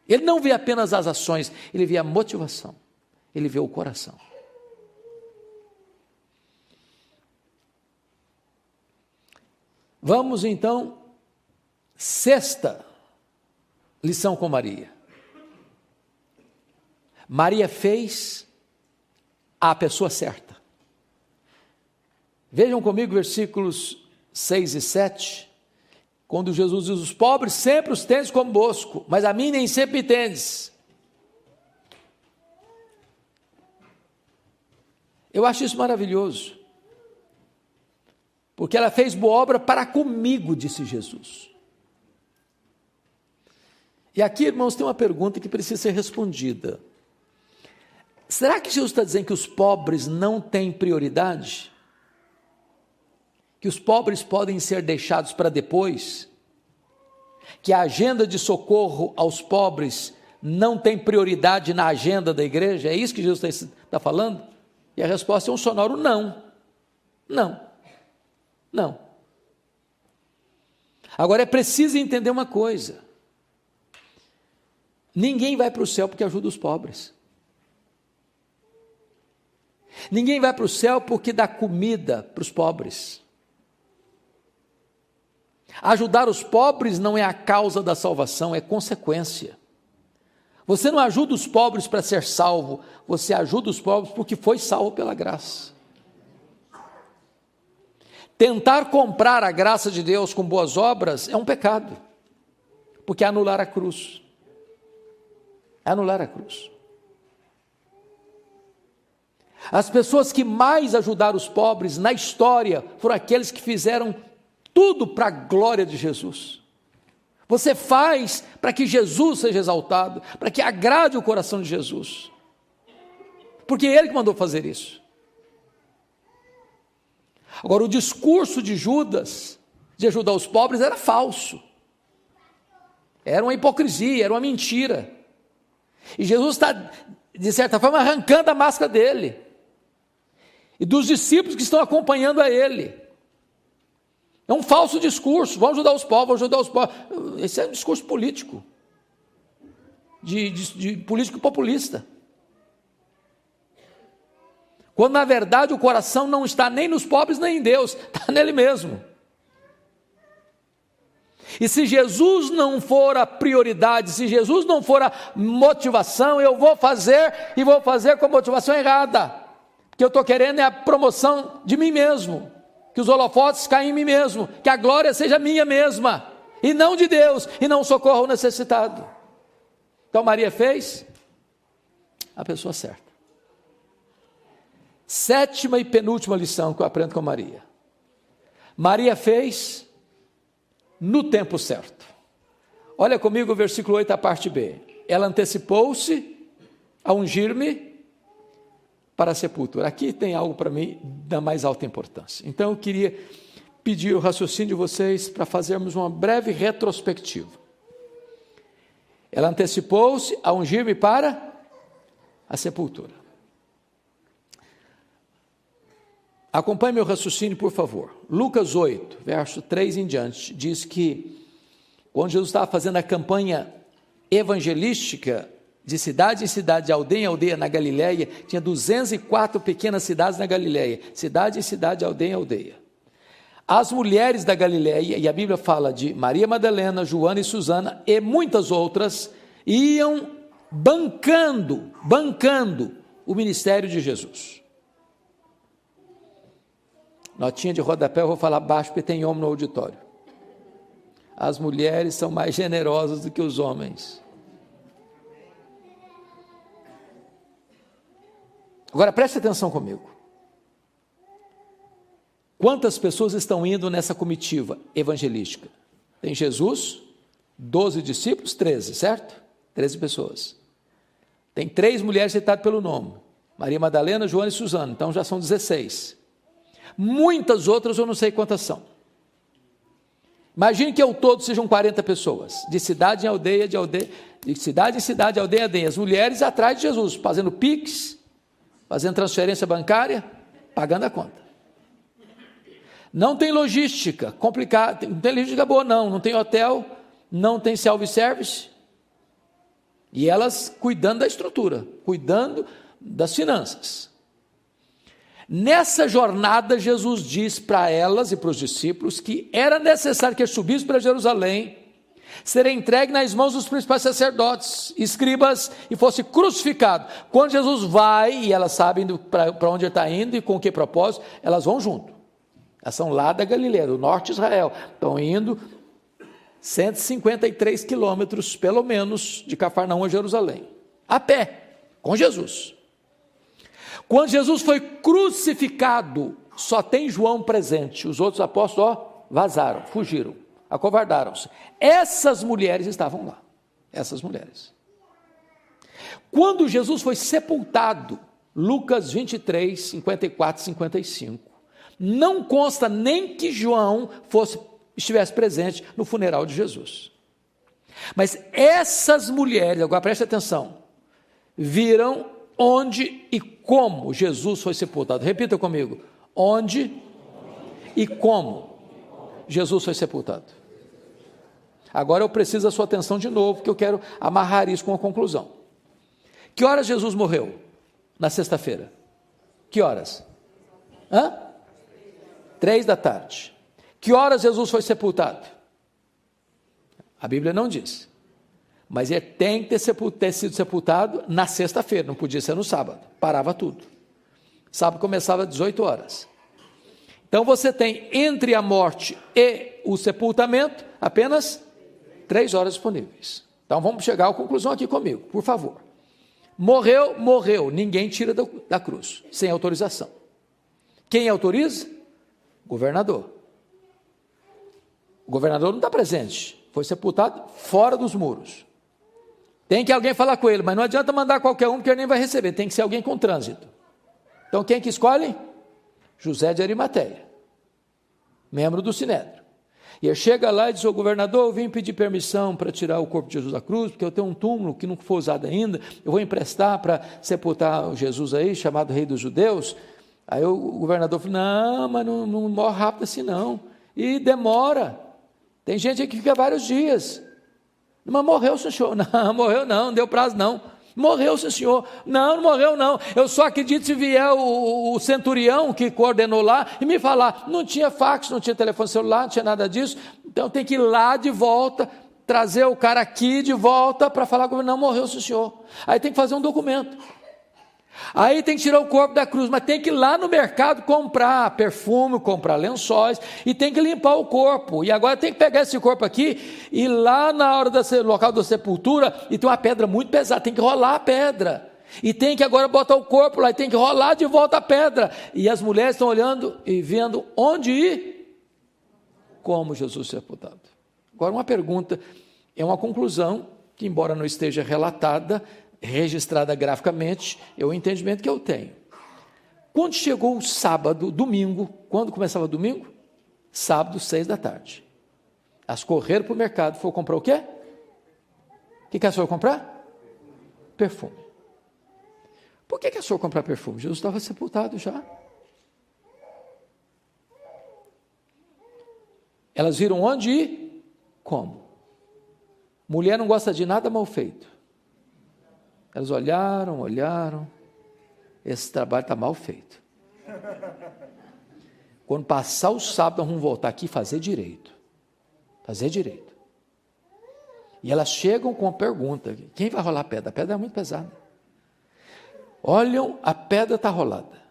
Ele não vê apenas as ações, ele vê a motivação, ele vê o coração. Vamos então, sexta lição com Maria. Maria fez a pessoa certa. Vejam comigo versículos 6 e 7. Quando Jesus diz: os pobres sempre os tendes convosco, mas a mim nem sempre tendes. Eu acho isso maravilhoso, porque ela fez boa obra para comigo, disse Jesus. E aqui, irmãos, tem uma pergunta que precisa ser respondida. Será que Jesus está dizendo que os pobres não têm prioridade? Que os pobres podem ser deixados para depois? Que a agenda de socorro aos pobres não tem prioridade na agenda da igreja? É isso que Jesus está falando? E a resposta é um sonoro não. Não. Não. Agora é preciso entender uma coisa: ninguém vai para o céu porque ajuda os pobres. Ninguém vai para o céu porque dá comida para os pobres. Ajudar os pobres não é a causa da salvação, é consequência. Você não ajuda os pobres para ser salvo, você ajuda os pobres porque foi salvo pela graça. Tentar comprar a graça de Deus com boas obras é um pecado, porque é anular a cruz. É anular a cruz. As pessoas que mais ajudaram os pobres na história foram aqueles que fizeram tudo para a glória de Jesus. Você faz para que Jesus seja exaltado, para que agrade o coração de Jesus, porque é Ele que mandou fazer isso. Agora, o discurso de Judas, de ajudar os pobres, era falso, era uma hipocrisia, era uma mentira, e Jesus está, de certa forma, arrancando a máscara dele, e dos discípulos que estão acompanhando a ele. É um falso discurso: vamos ajudar os pobres, vamos ajudar os pobres. Esse é um discurso político, de político populista. Quando na verdade o coração não está nem nos pobres nem em Deus, está nele mesmo. E se Jesus não for a prioridade, se Jesus não for a motivação, eu vou fazer e vou fazer com a motivação errada, porque eu estou querendo é a promoção de mim mesmo, que os holofotes caem em mim mesmo, que a glória seja minha mesma, e não de Deus, e não socorra o necessitado. Então Maria fez a pessoa certa. Sétima e penúltima lição que eu aprendo com Maria. Maria fez no tempo certo. Olha comigo o versículo 8, a parte B. Ela antecipou-se a ungir-me para a sepultura. Aqui tem algo para mim da mais alta importância. Então eu queria pedir o raciocínio de vocês para fazermos uma breve retrospectiva. Ela antecipou-se a ungir-me para a sepultura. Acompanhe meu raciocínio, por favor. Lucas 8, verso 3 em diante, diz que quando Jesus estava fazendo a campanha evangelística de cidade em cidade, de aldeia em aldeia na Galileia, tinha 204 pequenas cidades na Galileia, cidade em cidade, aldeia em aldeia. as mulheres da Galileia, e a Bíblia fala de Maria Madalena, Joana e Susana, e muitas outras, iam bancando o ministério de Jesus. Notinha de rodapé, eu vou falar baixo porque tem homem no auditório. As mulheres são mais generosas do que os homens. Agora preste atenção comigo. Quantas pessoas estão indo nessa comitiva evangelística? Tem Jesus, 12 discípulos, 13, certo? 13 pessoas. Tem 3 mulheres citadas pelo nome. Maria Madalena, Joana e Susana, então já são 16. Muitas outras eu não sei quantas são. Imagine que ao todo sejam 40 pessoas, de cidade em aldeia, de cidade em cidade, aldeia em aldeia. As mulheres atrás de Jesus, fazendo pix, fazendo transferência bancária, pagando a conta. Não tem logística complicada, não tem logística boa não tem hotel, não tem self-service, e elas cuidando da estrutura, cuidando das finanças. Nessa jornada, Jesus diz para elas e para os discípulos que era necessário que eles subissem para Jerusalém, serem entregues nas mãos dos principais sacerdotes, escribas, e fosse crucificado. Quando Jesus vai, e elas sabem para onde ele está indo e com que propósito, elas vão junto. Elas são lá da Galileia, do norte de Israel, estão indo 153 quilômetros, pelo menos, de Cafarnaum a Jerusalém, a pé, com Jesus. Quando Jesus foi crucificado, só tem João presente, os outros apóstolos vazaram, fugiram, acovardaram-se. Essas mulheres estavam lá, essas mulheres. Quando Jesus foi sepultado, Lucas 23, 54, 55, não consta nem que João estivesse presente no funeral de Jesus. Mas essas mulheres, agora preste atenção, viram onde e como Jesus foi sepultado. Repita comigo, onde e como Jesus foi sepultado. Agora eu preciso da sua atenção de novo, porque eu quero amarrar isso com uma conclusão. Que horas Jesus morreu? Na sexta-feira. Que horas? 3 da tarde. Que horas Jesus foi sepultado? A Bíblia não diz. Mas ele tem que ter sido sepultado na sexta-feira, não podia ser no sábado, parava tudo. Sábado começava às 18 horas. Então você tem entre a morte e o sepultamento apenas 3 horas disponíveis. Então vamos chegar à conclusão aqui comigo, por favor. Morreu, ninguém tira da cruz, sem autorização. Quem autoriza? Governador. O governador não está presente, foi sepultado fora dos muros. Tem que alguém falar com ele, mas não adianta mandar qualquer um, porque ele nem vai receber, tem que ser alguém com trânsito. Então quem que escolhe? José de Arimateia, membro do Sinédrio. E ele chega lá e diz: ô governador, eu vim pedir permissão para tirar o corpo de Jesus da cruz, porque eu tenho um túmulo que não foi usado ainda, eu vou emprestar para sepultar o Jesus aí, chamado Rei dos Judeus. Aí o governador falou: não, mas não morre rápido assim não, e demora, tem gente aí que fica vários dias. Mas morreu, senhor. Não, morreu não deu prazo não. Morreu, senhor. Não morreu não. Eu só acredito se vier o centurião que coordenou lá e me falar. Não tinha fax, não tinha telefone celular, não tinha nada disso. Então tem que ir lá de volta, trazer o cara aqui de volta para falar com ele. Não morreu, senhor. Aí tem que fazer um documento. Aí tem que tirar o corpo da cruz, mas tem que ir lá no mercado comprar perfume, comprar lençóis, e tem que limpar o corpo. E agora tem que pegar esse corpo aqui, e lá na hora do local da sepultura, e tem uma pedra muito pesada, tem que rolar a pedra. E tem que agora botar o corpo lá, e tem que rolar de volta a pedra. E as mulheres estão olhando e vendo onde ir, como Jesus foi sepultado. Agora uma pergunta, é uma conclusão, que embora não esteja relatada, registrada graficamente, é o entendimento que eu tenho. Quando chegou o sábado, domingo, quando começava o domingo? Sábado, 6 da tarde. Elas correram para o mercado, foram comprar o quê? O que elas foram comprar? Perfume. Por que elas foram comprar perfume? Jesus estava sepultado já. Elas viram onde ir? Como? Mulher não gosta de nada mal feito. Elas olharam, esse trabalho está mal feito. Quando passar o sábado, nós vamos voltar aqui e fazer direito. Fazer direito. E elas chegam com a pergunta: quem vai rolar a pedra? A pedra é muito pesada. Olham, a pedra está rolada.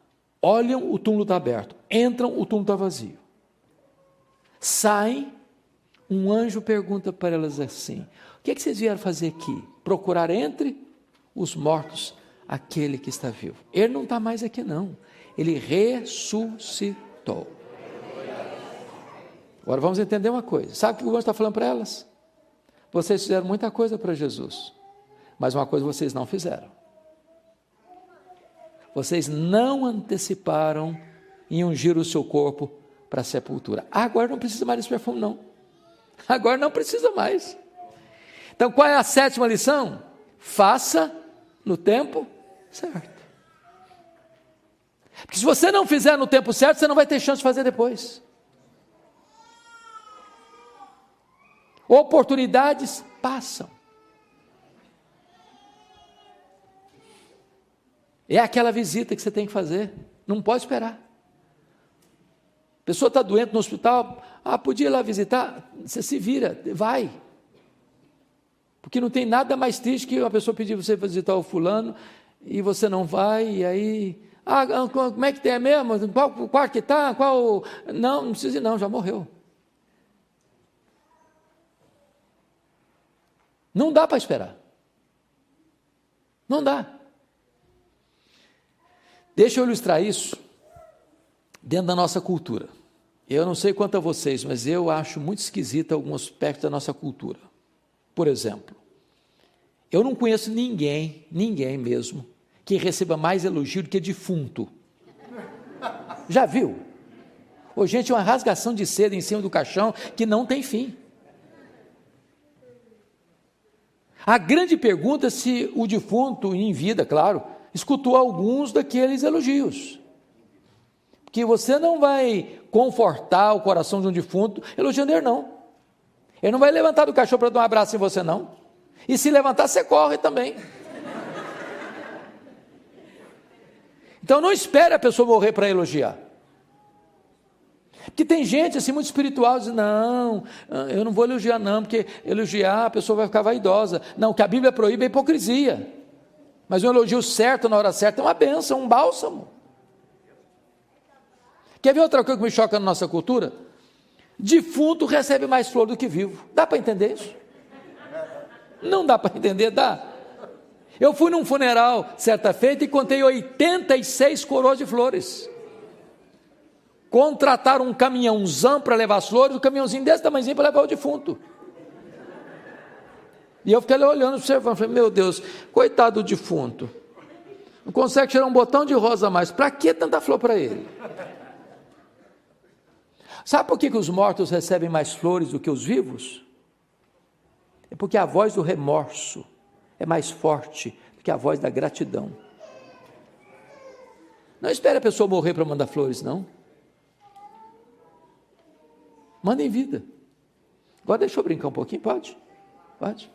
Olham, o túmulo está aberto. Entram, o túmulo está vazio. Saem, um anjo pergunta para elas assim: o que vocês vieram fazer aqui? Procurar entre os mortos aquele que está vivo. Ele não está mais aqui não. Ele ressuscitou. Agora vamos entender uma coisa. Sabe o que o anjo está falando para elas? Vocês fizeram muita coisa para Jesus, mas uma coisa vocês não fizeram. Vocês não anteciparam em ungir o seu corpo para a sepultura. Agora não precisa mais desse perfume não. Agora não precisa mais. Então qual é a 7ª lição? Faça no tempo certo. Porque se você não fizer no tempo certo, você não vai ter chance de fazer depois. Oportunidades passam. É aquela visita que você tem que fazer. Não pode esperar. A pessoa está doente no hospital. Podia ir lá visitar? Você se vira, vai. Porque não tem nada mais triste que uma pessoa pedir você para visitar o fulano e você não vai, e aí... como é que tem mesmo? Qual quarto que está? Não precisa ir não, já morreu. Não dá para esperar. Não dá. Deixa eu ilustrar isso dentro da nossa cultura. Eu não sei quanto a vocês, mas eu acho muito esquisito alguns aspectos da nossa cultura. Por exemplo, eu não conheço ninguém mesmo, que receba mais elogio do que defunto. Já viu? Ô, gente, uma rasgação de seda em cima do caixão que não tem fim. A grande pergunta é se o defunto, em vida, claro, escutou alguns daqueles elogios. Porque você não vai confortar o coração de um defunto elogiando ele, não. Ele não vai levantar do caixão para dar um abraço em você, não. E se levantar, você corre também. Então não espere a pessoa morrer para elogiar. Porque tem gente assim muito espiritual, diz, não, eu não vou elogiar não, porque elogiar a pessoa vai ficar vaidosa. Não, o que a Bíblia proíbe é hipocrisia. Mas um elogio certo na hora certa é uma bênção, um bálsamo. Quer ver outra coisa que me choca na nossa cultura? Defunto recebe mais flor do que vivo. Dá para entender isso? Não dá para entender, dá. Eu fui num funeral certa feita e contei 86 coroas de flores. Contrataram um caminhãozão para levar as flores, um caminhãozinho desse tamanhozinho para levar o defunto. E eu fiquei ali olhando, observando, falei, meu Deus, coitado do defunto, não consegue tirar um botão de rosa a mais, para que tanta flor para ele? Sabe por que os mortos recebem mais flores do que os vivos? É porque a voz do remorso é mais forte do que a voz da gratidão. Não espere a pessoa morrer para mandar flores, não. Manda em vida. Agora deixa eu brincar um pouquinho, pode? Pode.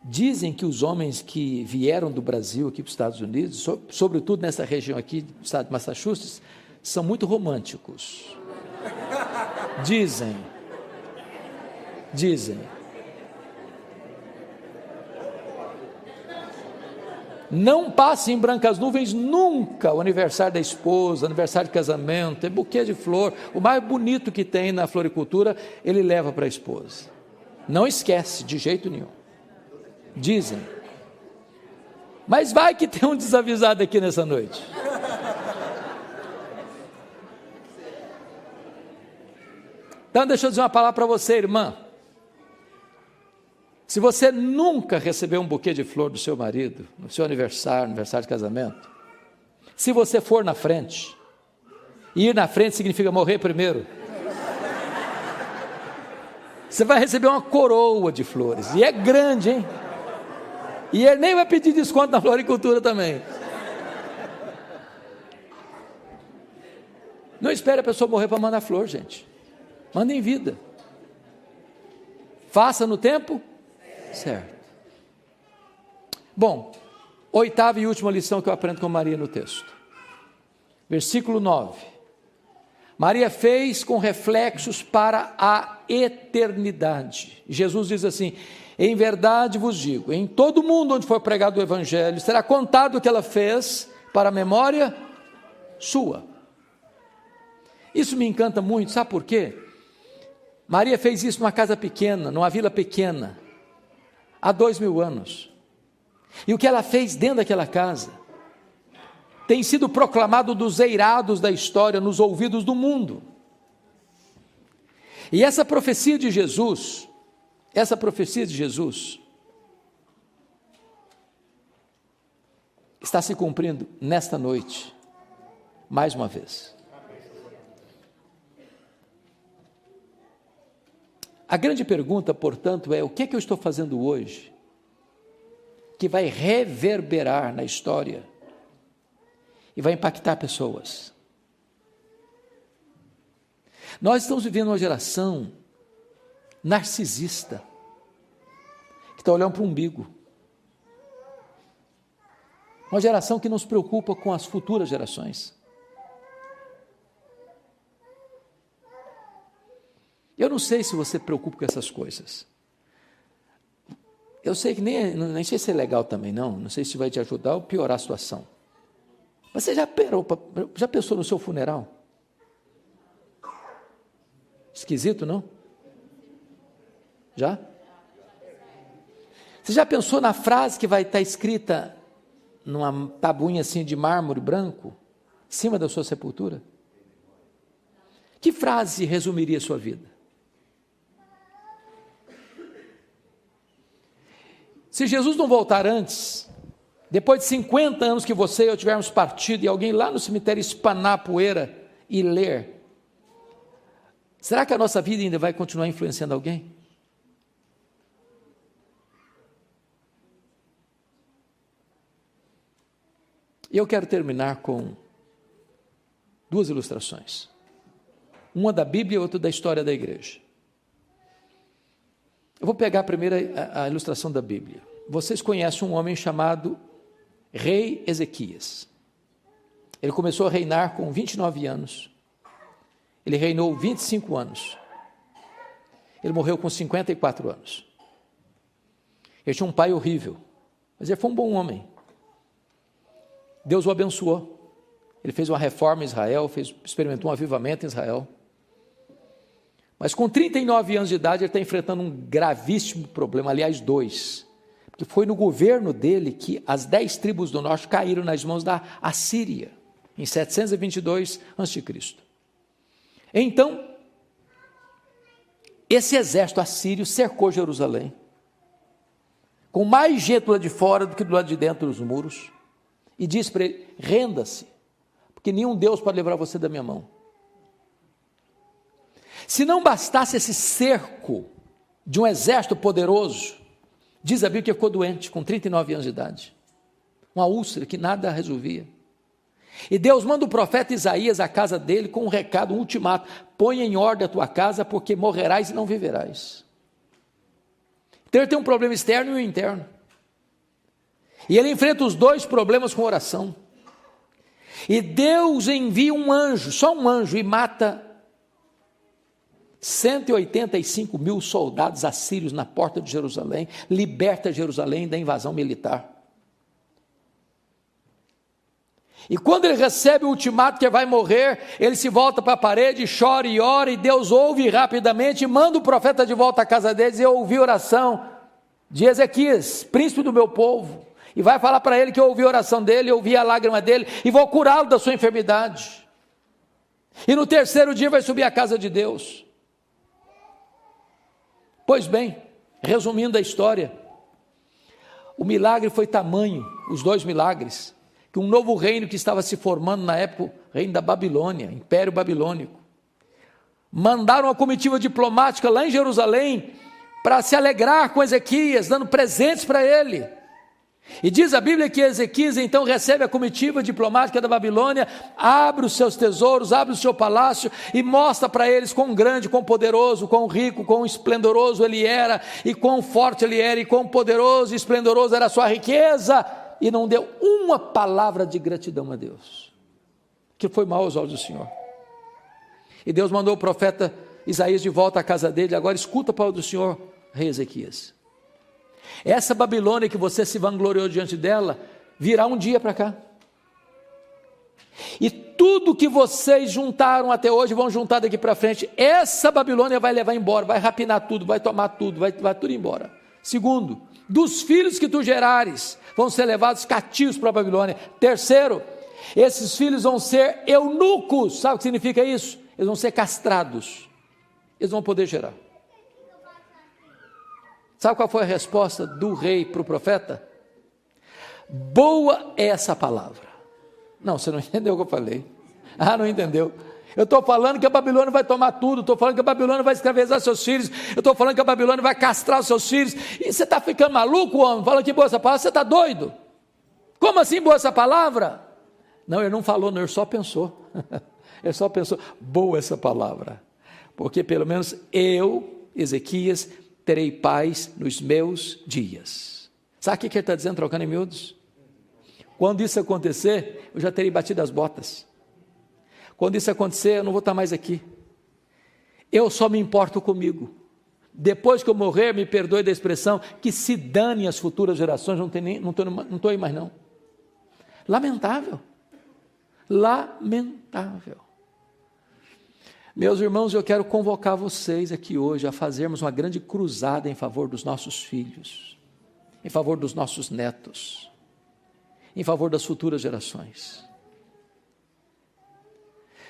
Dizem que os homens que vieram do Brasil aqui para os Estados Unidos, sobretudo nessa região aqui do estado de Massachusetts, são muito românticos. Dizem. Não passe em brancas nuvens nunca o aniversário da esposa, aniversário de casamento, é buquê de flor, o mais bonito que tem na floricultura, ele leva para a esposa. Não esquece, de jeito nenhum. Dizem. Mas vai que tem um desavisado aqui nessa noite. Então deixa eu dizer uma palavra para você, irmã. Se você nunca recebeu um buquê de flor do seu marido, no seu aniversário de casamento, se você for na frente, e ir na frente significa morrer primeiro, você vai receber uma coroa de flores, e é grande, hein? E ele nem vai pedir desconto na floricultura também. Não espere a pessoa morrer para mandar flor, gente. Manda em vida. Faça no tempo certo. Bom, 8ª e última lição que eu aprendo com Maria no texto. Versículo 9. Maria fez com reflexos para a eternidade. Jesus diz assim: em verdade vos digo, em todo mundo onde for pregado o evangelho, será contado o que ela fez para a memória sua. Isso me encanta muito, sabe por quê? Maria fez isso numa casa pequena, numa vila pequena, há 2000 anos. E o que ela fez dentro daquela casa tem sido proclamado dos eirados da história, nos ouvidos do mundo. E essa profecia de Jesus está se cumprindo nesta noite, mais uma vez. A grande pergunta, portanto, é: o que eu estou fazendo hoje que vai reverberar na história e vai impactar pessoas? Nós estamos vivendo uma geração narcisista, que está olhando para o umbigo. Uma geração que não se preocupa com as futuras gerações. Eu não sei se você se preocupa com essas coisas. Eu sei que nem sei se é legal também, não sei se vai te ajudar ou piorar a situação. Mas você já pensou no seu funeral? Esquisito, não? Já? Você já pensou na frase que vai estar escrita numa tabuinha assim de mármore branco, em cima da sua sepultura? Que frase resumiria a sua vida? Se Jesus não voltar antes, depois de 50 anos que você e eu tivermos partido, e alguém lá no cemitério espanar a poeira e ler, será que a nossa vida ainda vai continuar influenciando alguém? E eu quero terminar com duas ilustrações. Uma da Bíblia e outra da história da igreja. Eu vou pegar primeiro a ilustração da Bíblia. Vocês conhecem um homem chamado Rei Ezequias. Ele começou a reinar com 29 anos. Ele reinou 25 anos. Ele morreu com 54 anos. Ele tinha um pai horrível, mas ele foi um bom homem. Deus o abençoou. Ele fez uma reforma em Israel, experimentou um avivamento em Israel. Mas com 39 anos de idade, ele está enfrentando um gravíssimo problema, aliás, dois. Porque foi no governo dele que as 10 tribos do norte caíram nas mãos da Assíria, em 722 a.C. Então, esse exército assírio cercou Jerusalém, com mais gente do lado de fora do que do lado de dentro dos muros, e disse para ele: renda-se, porque nenhum Deus pode livrar você da minha mão. Se não bastasse esse cerco de um exército poderoso, diz a Bíblia que ficou doente com 39 anos de idade, uma úlcera que nada resolvia. E Deus manda o profeta Isaías à casa dele com um recado, um ultimato: põe em ordem a tua casa, porque morrerás e não viverás. Então ele tem um problema externo e um interno, e ele enfrenta os dois problemas com oração. E Deus envia um anjo, só um anjo, e mata 185 mil soldados assírios na porta de Jerusalém, liberta Jerusalém da invasão militar. E quando ele recebe o ultimato que vai morrer, ele se volta para a parede, chora e ora, e Deus ouve rapidamente, e manda o profeta de volta à casa deles. E eu ouvi a oração de Ezequias, príncipe do meu povo, e vai falar para ele que eu ouvi a oração dele, eu ouvi a lágrima dele, e vou curá-lo da sua enfermidade. E no terceiro dia vai subir à casa de Deus. Pois bem, resumindo a história, o milagre foi tamanho, os dois milagres, que um novo reino que estava se formando na época, o reino da Babilônia, Império Babilônico, mandaram uma comitiva diplomática lá em Jerusalém, para se alegrar com Ezequias, dando presentes para ele. E diz a Bíblia que Ezequias então recebe a comitiva diplomática da Babilônia, abre os seus tesouros, abre o seu palácio e mostra para eles quão grande, quão poderoso, quão rico, quão esplendoroso ele era, e quão forte ele era, e quão poderoso e esplendoroso era a sua riqueza, e não deu uma palavra de gratidão a Deus, que foi mal aos olhos do Senhor. E Deus mandou o profeta Isaías de volta à casa dele. Agora escuta a palavra do Senhor, rei Ezequias. Essa Babilônia que você se vangloriou diante dela, virá um dia para cá. E tudo que vocês juntaram até hoje, vão juntar daqui para frente, essa Babilônia vai levar embora, vai rapinar tudo, vai tomar tudo, vai tudo embora. Segundo, dos filhos que tu gerares, vão ser levados cativos para a Babilônia. Terceiro, esses filhos vão ser eunucos. Sabe o que significa isso? Eles vão ser castrados, eles vão poder gerar. Sabe qual foi a resposta do rei para o profeta? Boa é essa palavra. Não, você não entendeu o que eu falei. Não entendeu. Eu estou falando que a Babilônia vai tomar tudo, estou falando que a Babilônia vai escravizar seus filhos, eu estou falando que a Babilônia vai castrar os seus filhos, e você está ficando maluco, homem? Fala que boa essa palavra, você está doido? Como assim boa essa palavra? Não, ele não falou, não, ele só pensou. Ele só pensou, boa essa palavra, porque pelo menos eu, Ezequias, terei paz nos meus dias. Sabe o que ele está dizendo, trocando em miúdos? Quando isso acontecer, eu já terei batido as botas. Quando isso acontecer, eu não vou estar mais aqui. Eu só me importo comigo. Depois que eu morrer, me perdoe da expressão, que se dane as futuras gerações, não estou aí mais não. Lamentável. Lamentável. Meus irmãos, eu quero convocar vocês aqui hoje a fazermos uma grande cruzada em favor dos nossos filhos, em favor dos nossos netos, em favor das futuras gerações.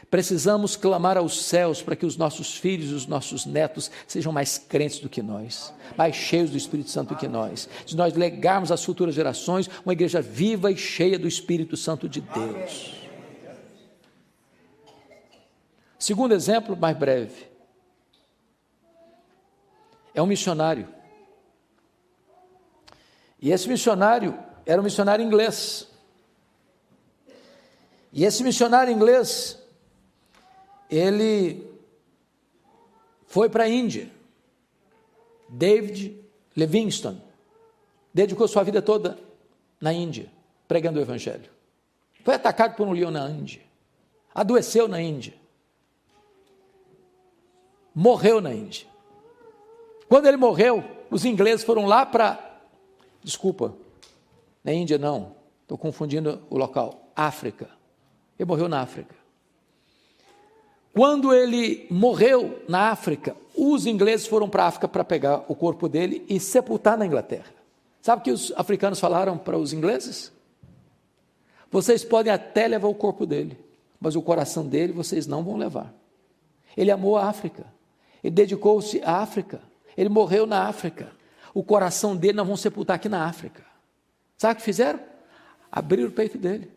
Precisamos clamar aos céus para que os nossos filhos e os nossos netos sejam mais crentes do que nós, mais cheios do Espírito Santo do que nós, de nós legarmos às futuras gerações uma igreja viva e cheia do Espírito Santo de Deus. Segundo exemplo, mais breve, é um missionário. E esse missionário era um missionário inglês. E esse missionário inglês, ele foi para a Índia. David Livingstone dedicou sua vida toda na Índia, pregando o Evangelho. Foi atacado por um leão na Índia, adoeceu na Índia, morreu na Índia. Quando ele morreu, os ingleses foram lá para, na Índia não, estou confundindo o local, África. Ele morreu na África. Quando ele morreu na África, os ingleses foram para a África para pegar o corpo dele e sepultar na Inglaterra. Sabe o que os africanos falaram para os ingleses? Vocês podem até levar o corpo dele, mas o coração dele vocês não vão levar. Ele amou a África, ele dedicou-se à África, ele morreu na África. O coração dele nós vamos sepultar aqui na África. Sabe o que fizeram? Abriram o peito dele.